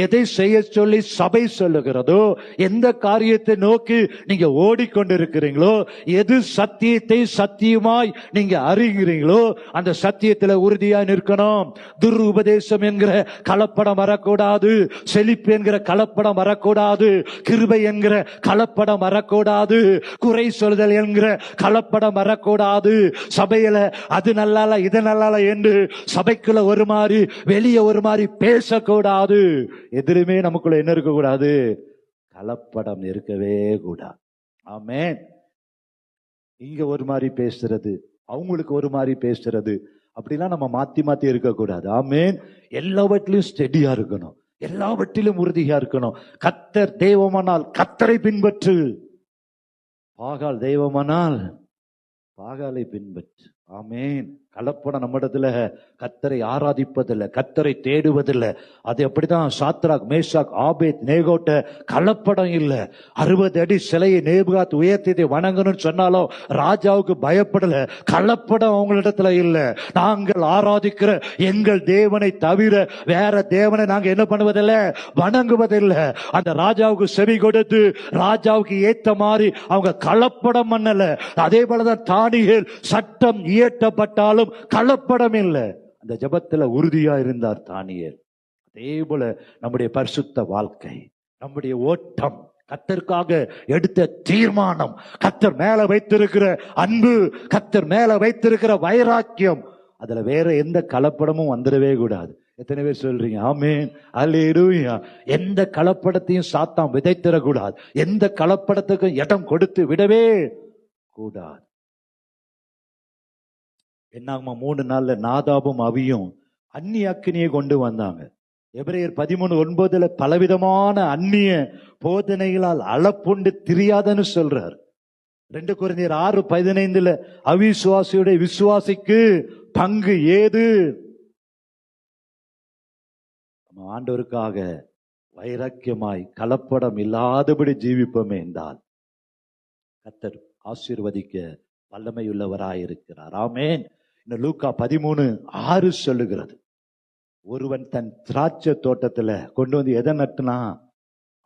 எதை செய்ய சொல்லி சபை சொல்லுகிறதோ, எந்த காரியத்தை நோக்கி நீங்க ஓடிக்கொண்டிருக்கிறீங்களோ, எது சத்தியத்தை சத்தியமாய் நீங்க அறிகிறீங்களோ அந்த சத்தியத்துல உறுதியா நிற்கணும். துருபதேசம் என்கிற கலப்படம் வரக்கூடாது, செழிப்பு என்கிற கலப்படம் வரக்கூடாது, கிருபை என்கிற கலப்படம் வரக்கூடாது, குறை சொல்தல் என்கிற கலப்படம் வரக்கூடாது. சபையில அது நல்லால இது நல்லால என்று சபைக்குள்ள ஒரு மாதிரி வெளியே ஒரு மாதிரி பேசக்கூடாது. எதிலுமே நமக்குள்ள என்ன இருக்கக்கூடாது? கலப்படம் இருக்கவே கூடாது. ஆமென். இங்க ஒரு மாதிரி பேசுறது, அவங்களுக்கு ஒரு மாதிரி பேசுறது, அப்படிலாம் நம்ம மாத்தி மாத்தி இருக்கக்கூடாது. ஆமென். எல்லாவற்றிலும் ஸ்டெடியா இருக்கணும், எல்லாவற்றிலும் உறுதியா இருக்கணும். கர்த்தர் தெய்வமானால் கர்த்தரை பின்பற்று, பாகால் தெய்வமானால் பாகாலை பின்பற்று. ஆமேன். கலப்படம் நம்ம இடத்துல கர்த்தரை ஆராதிப்பதில்லை, கர்த்தரை தேடுவதில்லை. அது அப்படிதான் சாத்ராக் மேஷாக் ஆபேத் நேகோட்ட கலப்படம் இல்லை. 60 அடி சிலையை நேபுகாத் உயர்த்தி வணங்கணும்னு சொன்னாலும் ராஜாவுக்கு பயப்படல. கலப்படம் அவங்களிடத்துல இல்லை. நாங்கள் ஆராதிக்கிற எங்கள் தேவனை தவிர வேற தேவனை நாங்க என்ன பண்ணுவதில்லை? வணங்குவதில்லை. அந்த ராஜாவுக்கு செவி கொடுத்து ராஜாவுக்கு ஏத்த மாதிரி அவங்க கலப்படம் பண்ணல. அதே போலதான் தானியேல் சட்டம் இயற்றப்பட்டாலும் கலப்படம் இல்லை, அந்த ஜெபத்துல உறுதியா இருந்தார் தானியேல். அதே போல நம்முடைய பரிசுத்த வாழ்க்கை, நம்முடைய ஓட்டம், கர்த்தருக்காக எடுத்த தீர்மானம், கர்த்தர் மேல வைத்திருக்கிற அன்பு, கர்த்தர் மேல வைத்திருக்கிற வைராக்கியம், அதுல வேற எந்த கலப்படமும் வந்துடவே கூடாது. எத்தனை பேர் சொல்றீங்க ஆமென்? அல்லேலூயா. எந்த கலப்படத்தையும் சாத்தான் விதைத்திடக்கூடாது, எந்த கலப்படத்துக்கும் இடம் கொடுத்து விடவே கூடாது. என்னாகுமா? 3 நாள்ல நாதாபும் அவியும் அந்நிய அக்கினியை கொண்டு வந்தாங்க. எபிரேயர் 13:9 பலவிதமான அந்நிய போதனைகளால் அளப்புண்டு திரியாதன்னு சொல்றார். 2 கொரிந்தியர் 6:15 அவிசுவாசியுடைய விசுவாசிக்கு பங்கு ஏது? நம்ம ஆண்டவருக்காக வைராக்கியமாய் கலப்படம் இல்லாதபடி ஜீவிப்போமே என்றால் கர்த்தர் ஆசீர்வதிக்க வல்லமையுள்ளவராயிருக்கிறார். ஆமென். இந்த லூக்கா 13:6 சொல்லுகிறது, ஒருவன் தன் திராட்சை தோட்டத்துல கொண்டு வந்து எதை நட்டுனா?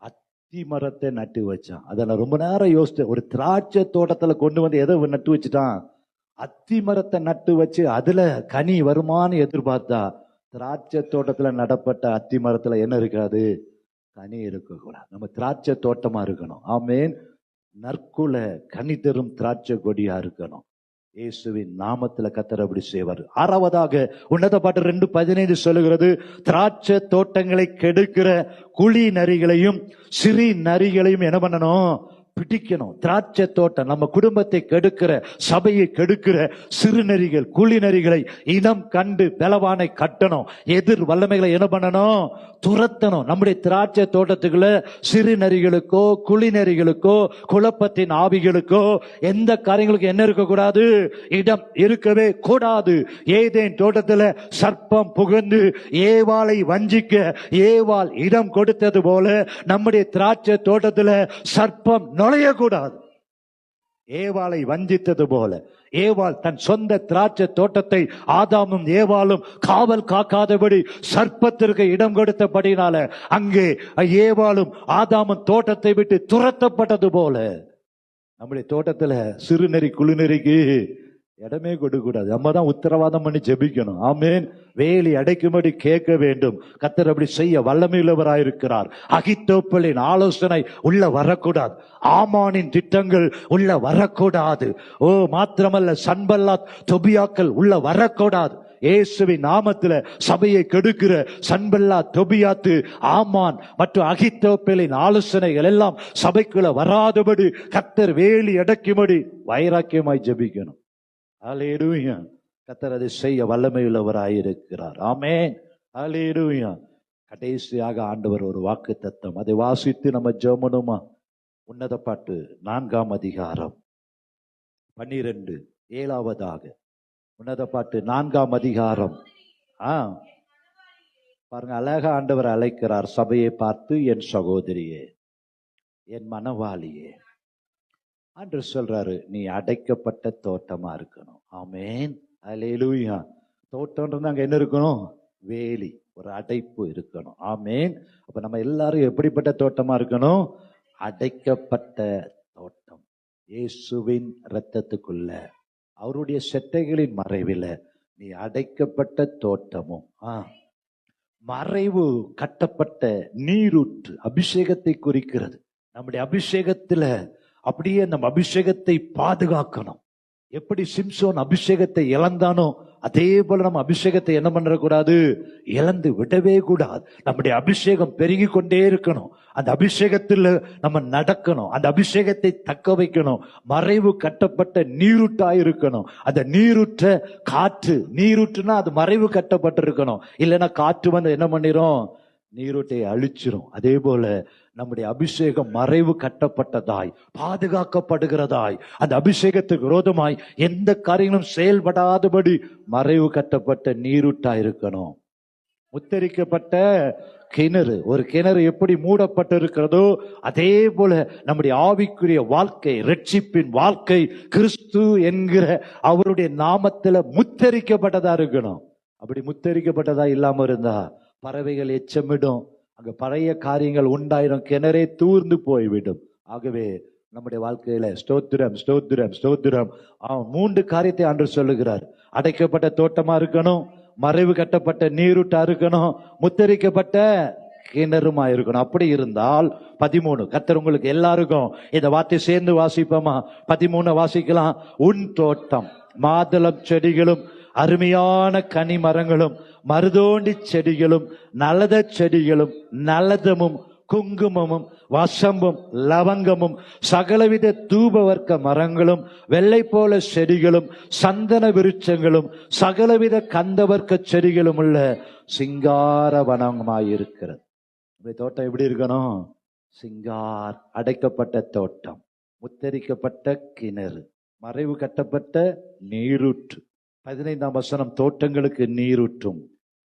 அத்தி மரத்தை நட்டு வச்சான். அதை நான் ரொம்ப நேரம் யோசிச்சேன். ஒரு திராட்சை தோட்டத்துல கொண்டு வந்து எதை நட்டு வச்சுட்டான்? அத்தி மரத்தை நட்டு வச்சு அதுல கனி வருமானு எதிர்பார்த்தா, திராட்சை தோட்டத்துல நடப்பட்ட அத்தி மரத்துல என்ன இருக்காது? கனி இருக்கக்கூடாது. நம்ம திராட்சை தோட்டமா இருக்கணும். ஆமென். நற்குல கனி தரும் திராட்சை கொடியா இருக்கணும். இயேசுவின் நாமத்துல கர்த்தர் அப்படி செய்வார். 6வதாக உன்னத பாட்டு 2:15 சொல்லுகிறது, திராட்சை தோட்டங்களை கெடுக்கிற குழி நரிகளையும் சிறி நரிகளையும் என்ன பண்ணணும்? பிடிக்கணும். திராட்சை தோட்டம் நம்ம குடும்பத்தை கெடுக்கிற, சபையை கெடுக்கிற சிறுநரிகள், குழிநரிகளை இனம் கண்டு பலவானை கட்டணும். எதிர் வல்லமைகளை என்ன பண்ணணும்? துரத்தணும். நம்முடைய திராட்சை தோட்டத்துக்குள்ள சிறுநரிகளுக்கோ குழிநரிகளுக்கோ குழப்பத்தின் ஆவிகளுக்கோ எந்த காரியங்களுக்கு என்ன இருக்கக்கூடாது? இடம் இருக்கவே கூடாது. ஏதேன் தோட்டத்துல சர்ப்பம் புகுந்து ஏவாளை வஞ்சிக்க ஏவாள் இடம் கொடுத்தது போல நம்முடைய திராட்சை தோட்டத்துல சர்ப்பம் நுழையக்கூடாது. ஏவாளை வஞ்சித்தது போல ஏவாள் தன் சொந்த திராட்சை தோட்டத்தை ஆதாமும் ஏவாளும் காவல் காக்காதபடி சர்ப்பத்திற்கு இடம் கொடுத்தபடினால அங்கே ஏவாளும் ஆதாமும் தோட்டத்தை விட்டு துரத்தப்பட்டது போல நம்முடைய தோட்டத்துல சிறுநெறி குழுநெறிக்கு இடமே கொடுக்க கூடாது. நம்ம தான் உத்தரவாதம் பண்ணி ஜெபிக்கணும். ஆமேன். வேலி அடைக்கும்படி கேட்க வேண்டும். கர்த்தர் அப்படி செய்ய வல்லமையுள்ளவராயிருக்கிறார். அகித்தோப்பலின் ஆலோசனை உள்ள வரக்கூடாது. ஆமானின் திட்டங்கள் உள்ள வரக்கூடாது. மாத்திரமல்ல, சன்பல்லாத் தொபியாக்கள் உள்ள வரக்கூடாது. இயேசுவின் நாமத்துல சபையை கெடுக்கிற சன்பல்லாத் தொபியாத்து ஆமான் மற்றும் அகித்தோப்பலின் ஆலோசனைகள் எல்லாம் சபைக்குள்ள வராதபடி கர்த்தர் வேலி அடைக்கும்படி வைராக்கியமாய் ஜெபிக்கணும். அல்லேலூயா. கர்த்தர் அதை செய்ய வல்லமையுள்ளவராயிருக்கிறார். ஆமென். அல்லேலூயா. கடைசியாக ஆண்டவர் ஒரு வாக்குத்தத்தம், அதை வாசித்து நம்ம ஜெபணுமா? உன்னத பாட்டு 4ஆம் அதிகாரம் 12 7ஆவதாக. உன்னத பாட்டு 4ஆம் அதிகாரம். பாருங்க, அழகா ஆண்டவர் அழைக்கிறார் சபையை பார்த்து, என் சகோதரியே, என் மனவாளியே. ஆண்டு சொல்றாரு, நீ அடைக்கப்பட்ட தோட்டமா இருக்கணும். ஆமேன். அல்லேலூயா. தோட்டம் அங்க என்ன இருக்கணும்? வேலி, ஒரு அடைப்பு இருக்கணும். ஆமேன். அப்ப நம்ம எல்லாரும் எப்படிப்பட்ட தோட்டமா இருக்கணும்? அடைக்கப்பட்ட தோட்டம். இயேசுவின் இரத்தத்துக்குள்ள, அவருடைய செட்டைகளின் மறைவில நீ அடைக்கப்பட்ட தோட்டமும் மறைவு கட்டப்பட்ட நீரூற்று அபிஷேகத்தை குறிக்கிறது. நம்முடைய அபிஷேகத்துல அப்படியே நம்ம அபிஷேகத்தை பாதுகாக்கணும். எப்படி சிம்சோன் அபிஷேகத்தை இழந்தானோ அதே போல நம்ம அபிஷேகத்தை என்ன பண்ணக்கூடாது? இழந்து விடவே கூடாது. நம்முடைய அபிஷேகம் பெருகி கொண்டே இருக்கணும். அந்த அபிஷேகத்தில் நம்ம நடக்கணும். அந்த அபிஷேகத்தை தக்க வைக்கணும். மறைவு கட்டப்பட்ட நீரூற்றாயிருக்கணும். அந்த நீரூற்ற காற்று, நீரூற்றுனா அது மறைவு கட்டப்பட்டிருக்கணும். இல்லைன்னா காற்று வந்து என்ன பண்ணிரும்? நீரூற்றை அழிச்சிரும். அதே போல நம்முடைய அபிஷேகம் மறைவு கட்டப்பட்டதாய், பாதுகாக்கப்படுகிறதாய், அந்த அபிஷேகத்துக்கு விரோதமாய் எந்த காரியங்களும் செயல்படாதபடி மறைவு கட்டப்பட்ட நீரூற்றா இருக்கணும். முத்தரிக்கப்பட்ட கிணறு, ஒரு கிணறு எப்படி மூடப்பட்டிருக்கிறதோ அதே போல நம்முடைய ஆவிக்குரிய வாழ்க்கை, ரட்சிப்பின் வாழ்க்கை கிறிஸ்து என்கிற அவருடைய நாமத்துல முத்தரிக்கப்பட்டதா இருக்கணும். அப்படி முத்தரிக்கப்பட்டதா இல்லாம இருந்தா பறவைகள் எச்சமிடும், அங்க பழைய காரியங்கள் உண்டாயிரும், கிணறே தூர்ந்து போய்விடும். ஆகவே நம்முடைய வாழ்க்கையில ஸ்தோத்திரம் ஸ்தோத்திரம் ஸ்தோத்திரம் 3 காரியத்தை ஆண்டவர் சொல்லுகிறார். அடைக்கப்பட்ட தோட்டமா இருக்கணும், மறைவு கட்டப்பட்ட நீரூட்டா இருக்கணும், முத்தரிக்கப்பட்ட கிணறுமா இருக்கணும். அப்படி இருந்தால் 13, கர்த்தர் உங்களுக்கு எல்லாருக்கும் இந்த வார்த்தை சேர்ந்து வாசிப்போமா? 13 வாசிக்கலாம். உன் தோட்டம் மாதுளம் செடிகளும் அருமையான கனி மரங்களும் மருதோண்டி செடிகளும் நலத செடிகளும் நலதமும் குங்குமமும் வசம்பும் லவங்கமும் சகலவித தூபவர்க்க மரங்களும் வெள்ளை போல செடிகளும் சந்தன விருட்சங்களும் சகலவித கந்தவர்க்க செடிகளும் உள்ள சிங்கார வனமாயிருக்கிறது. இந்த தோட்டம் எப்படி இருக்கணும்? சிங்கார். அடைக்கப்பட்ட தோட்டம், முத்தரிக்கப்பட்ட கிணறு, மறைவு கட்டப்பட்ட நீரூற்று. 15ஆம் வசனம், தோட்டங்களுக்கு நீரூற்றும்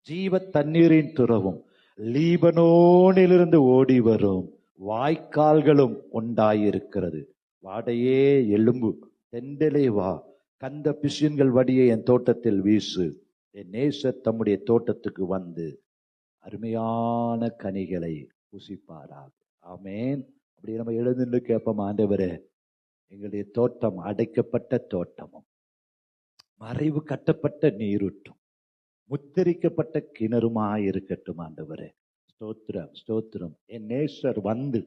ஜீவ தண்ணீரின் துறவும் லீபனோனிலிருந்து ஓடி வரும் வாய்க்கால்களும் உண்டாயிருக்கிறது. வாடையே எலும்பு, தெண்டலே வா, கந்த பிசின்கள் வடியே என் தோட்டத்தில் வீசு. என் நேசர் தம்முடைய தோட்டத்துக்கு வந்து அருமையான கனிகளை புசிப்பாராக. ஆமேன். அப்படி நம்ம எழுந்து கேட்போம், ஆண்டவரே, எங்களுடைய தோட்டம் அடைக்கப்பட்ட தோட்டமும் மறைவு கட்டப்பட்ட நீரூற்றும் முத்தரிக்கப்பட்ட கிணறுமாயிருக்கட்டும். ஆண்டவரே, ஸ்தோத்திரம் ஸ்தோத்திரம். என் நேசர் வந்து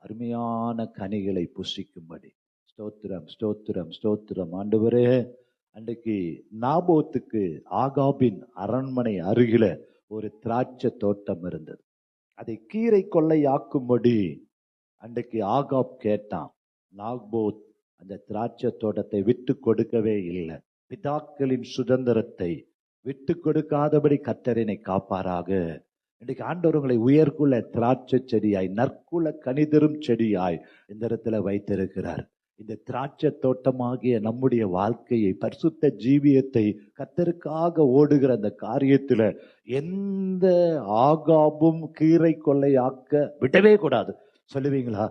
அருமையான கனிகளை புசிக்கும்படி ஸ்தோத்திரம் ஸ்தோத்திரம் ஸ்தோத்திரம். ஆண்டவரே, அன்றைக்கு நாபோத்துக்கு ஆகாபின் அரண்மனை அருகில ஒரு திராட்சை தோட்டம் இருந்தது. அதை கீரை கொள்ளையாக்கும்படி அன்றைக்கு ஆகாப் கேட்டான். நாபோத் அந்த திராட்சை தோட்டத்தை விட்டு கொடுக்கவே இல்லை. பிதாக்களின் சுதந்திரத்தை விட்டு கொடுக்காதபடி கர்த்தரினை காப்பாராக. இன்றைக்கு ஆண்டவர் உங்களை உயர்குல திராட்சை செடியாய், நற்குல கனிதரும் செடியாய் இந்த இடத்துல வைத்திருக்கிறார். இந்த திராட்சை தோட்டமாகிய நம்முடைய வாழ்க்கையை, பரிசுத்த ஜீவியத்தை, கர்த்தருக்காக ஓடுகிற அந்த காரியத்துல எந்த ஆகாபும் கீரை கொள்ளையாக்க விடவே கூடாது. சொல்லுவீங்களா?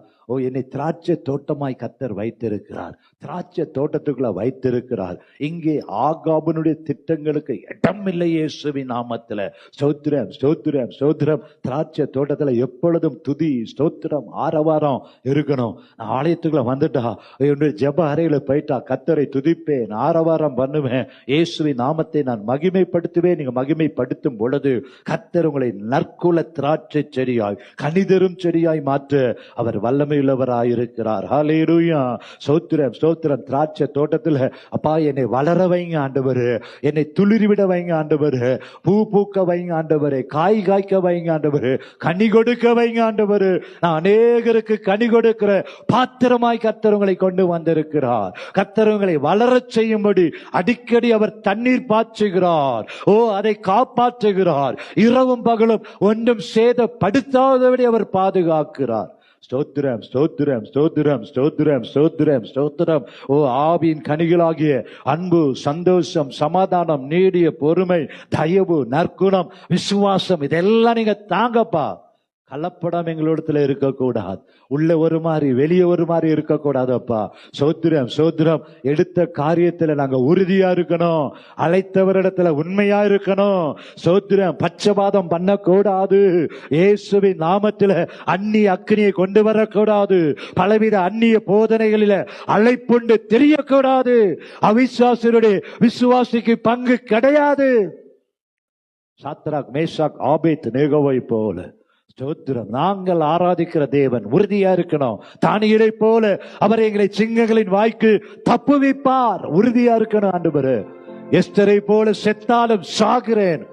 என்னை திராட்சை தோட்டமாய் கர்த்தர் வைத்திருக்கிறார், திராட்சை தோட்டத்துக்குள்ள வைத்திருக்கிறார். இங்கே ஆகாபனுடைய திட்டங்களுக்கு இடம் இல்லை இயேசுவின் நாமத்துல. ஸ்தோத்திரம் ஸ்தோத்திரம் ஸ்தோத்திரம். திராட்சை தோட்டத்துல எப்பொழுதும் துதி ஸ்தோத்திரம் ஆரவாரம் இருக்கணும். நான் ஆலயத்துக்குள்ள வந்துட்டா, என்னுடைய ஜெப அறையில போயிட்டா கர்த்தரை துதிப்பேன், ஆரவாரம் பண்ணுவேன், இயேசுவின் நாமத்தை நான் மகிமைப்படுத்துவேன். நீங்க மகிமைப்படுத்தும் பொழுது கர்த்தர் உங்களை நற்குல திராட்சை செடியாய் கனிதரும் செடியாய் மாற்ற அவர் வல்லமையுள்ளவராயிருக்கிறார். ஹல்லேலூயா. ஸ்தோத்திரம் ஸ்தோத்திரம். திராட்சை தோட்டத்துல அப்பா என்னை வளர வைங்க ஆண்டவரு, என்னை துளிர்விட வைங்க ஆண்டவரு, பூ பூக்க வைங்க ஆண்டவரு, காய் காய்க்க வைங்க ஆண்டவரு, கனி கொடுக்க வைங்க ஆண்டவரு. நான் அநேகருக்கு கனி கொடுக்கிற பாத்திரமாய் கர்த்தர் உங்களை கொண்டு வந்திருக்கிறார். கர்த்தர் உங்களை வளரச் செய்யும்படி அடிக்கடி அவர் தண்ணீர் பாய்ச்சுகிறார். அதை காப்பாற்றுகிறார். இரவும் பகலும் ஒன்றும் சேதப்படுத்தாதபடி அவர் பாதுகாக்கிறார். ஸ்தோத்திரம் ஸ்தோத்திரம் ஸ்தோத்திரம் ஸ்தோத்திரம் ஸ்தோத்திரம் ஸ்தோத்திரம். ஆவியின் கனிகளாகிய அன்பு, சந்தோஷம், சமாதானம், நீடிய பொறுமை, தயவு, நற்குணம், விசுவாசம், இதெல்லாம் நீங்க தாங்கப்பா. கலப்படம் எங்களிடத்துல இருக்கக்கூடாது. உள்ள ஒரு மாதிரி வெளியே ஒரு மாதிரி இருக்கக்கூடாதப்பா. சோத்திரம் சோத்திரம். எடுத்த காரியத்துல நாங்க உறுதியா இருக்கணும், அழைத்தவரிடத்துல உண்மையா இருக்கணும். சோத்திரம். பட்சபாதம் பண்ணக்கூடாது. இயேசுவின் நாமத்துல அந்நிய அக்னியை கொண்டு வரக்கூடாது. பலவித அந்நிய போதனைகளில அழைப்புண்டு தெரியக்கூடாது. அவிசுவாசியுடைய விசுவாசிக்கு பங்கு கிடையாது. சாத்ராக், மேஷாக், ஆபேத் நேகோவை போல ஸ்தோத்திரம். நாங்கள் ஆராதிக்கிற தேவன் உறுதியா இருக்கணும். தானியேலை போல அவர் எங்களை சிங்கங்களின் வாய்க்கு தப்புவிப்பார். உறுதியா இருக்கணும் ஆண்டவரே. எஸ்தரை போல செத்தாலும் சாகிறேன்,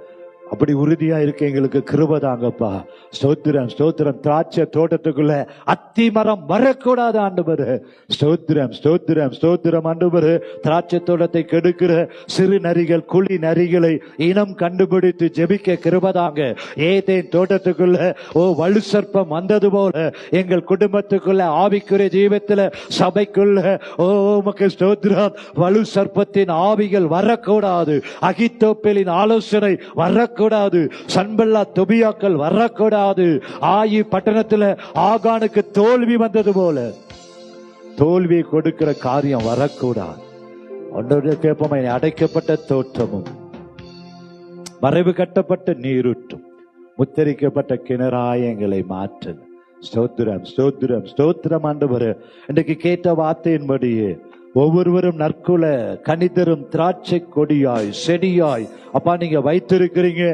அப்படி உறுதியா இருக்க எங்களுக்கு கிருபை தாங்கப்பா. ஸ்தோத்திரம் ஸ்தோத்திரம். திராட்சை தோட்டத்துக்குள்ள அத்தி மரம் வரக்கூடாது ஆண்டவரே. ஸ்தோத்திரம் ஸ்தோத்திரம் ஸ்தோத்திரம் ஆண்டவரே. திராட்சை தோட்டத்தை கெடுக்கிற சிறு நரிகள், குழி நரிகளை இனம் கண்டுபிடித்து ஜெபிக்க கிருபை தாங்க. ஏதேன் தோட்டத்துக்குள்ள வலு சர்ப்பம் வந்தது போல எங்கள் குடும்பத்துக்குள்ள, ஆவிக்குரிய ஜீவத்துல, சபைக்குள்ள உமக்கு ஸ்தோத்திரம், வலு சர்ப்பத்தின் ஆவிகள் வரக்கூடாது. அகித்தோப்பேலின் ஆலோசனை வரக்கூடாது. சன்பல்லா தொபியாக்கள் வரக்கூடாது. ஆயி பட்டணத்துல ஆகானுக்கு தோல்வி வந்தது போல தோல்வியை கொடுக்கிற காரியம் வரக்கூடாது. ஒன்றோட கேட்போம், அடைக்கப்பட்ட தோற்றமும் மறைவு கட்டப்பட்ட நீருற்றும் முத்தரிக்கப்பட்ட கிணறாயங்களை மாற்று. ஸ்தோத்திரம் ஸ்தோத்திரம் ஸ்தோத்திரம் ஆண்டவரே. இன்றைக்கு கேட்ட வார்த்தையின்படியே ஒவ்வொருவரும் நற்குல கனிதரும் திராட்சை கொடியாய் செடியாய் அப்பா நீங்க வைத்திருக்கிறீங்க.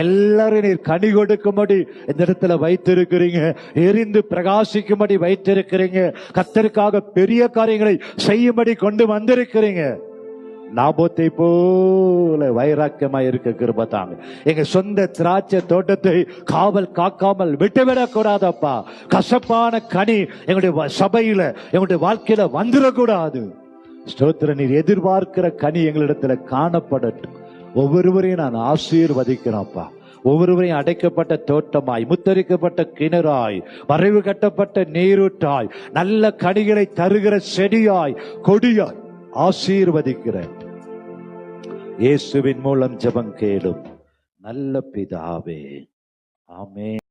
எல்லாரும் நீர் கனி கொடுக்கும்படி இந்த இடத்துல வைத்திருக்கிறீங்க. எரிந்து பிரகாசிக்கும்படி வைத்திருக்கிறீங்க. கர்த்தருக்காக பெரிய காரியங்களை செய்யும்படி கொண்டு வந்திருக்கிறீங்க. நாபோத்தை போல வைராக்கியமாய் இருக்க கிருபை தாங்க. எங்க சொந்த திராட்சை தோட்டத்தை காவல் காக்காமல் விட்டுவிடக் கூடாதப்பா. கசப்பான கனி எங்களுடைய சபையில, எங்களுடைய வாழ்க்கையில வந்துடக்கூடாது. ஸ்தோத்திர. நீர் எதிர்பார்க்கிற கனி எங்களிடத்துல காணப்படட்டும். ஒவ்வொருவரையும் நான் ஆசீர்வதிக்கிறோம்ப்பா. ஒவ்வொருவரையும் அடைக்கப்பட்ட தோட்டமாய், முத்தரிக்கப்பட்ட கிணறாய், வரைவு கட்டப்பட்ட நீரூற்றாய், நல்ல கனிகளை தருகிற செடியாய், கொடியாய் ஆசீர்வதிக்கிறேன். இயேசுவின் மூலம் ஜெபம் கேளும் நல்ல பிதாவே, ஆமென்.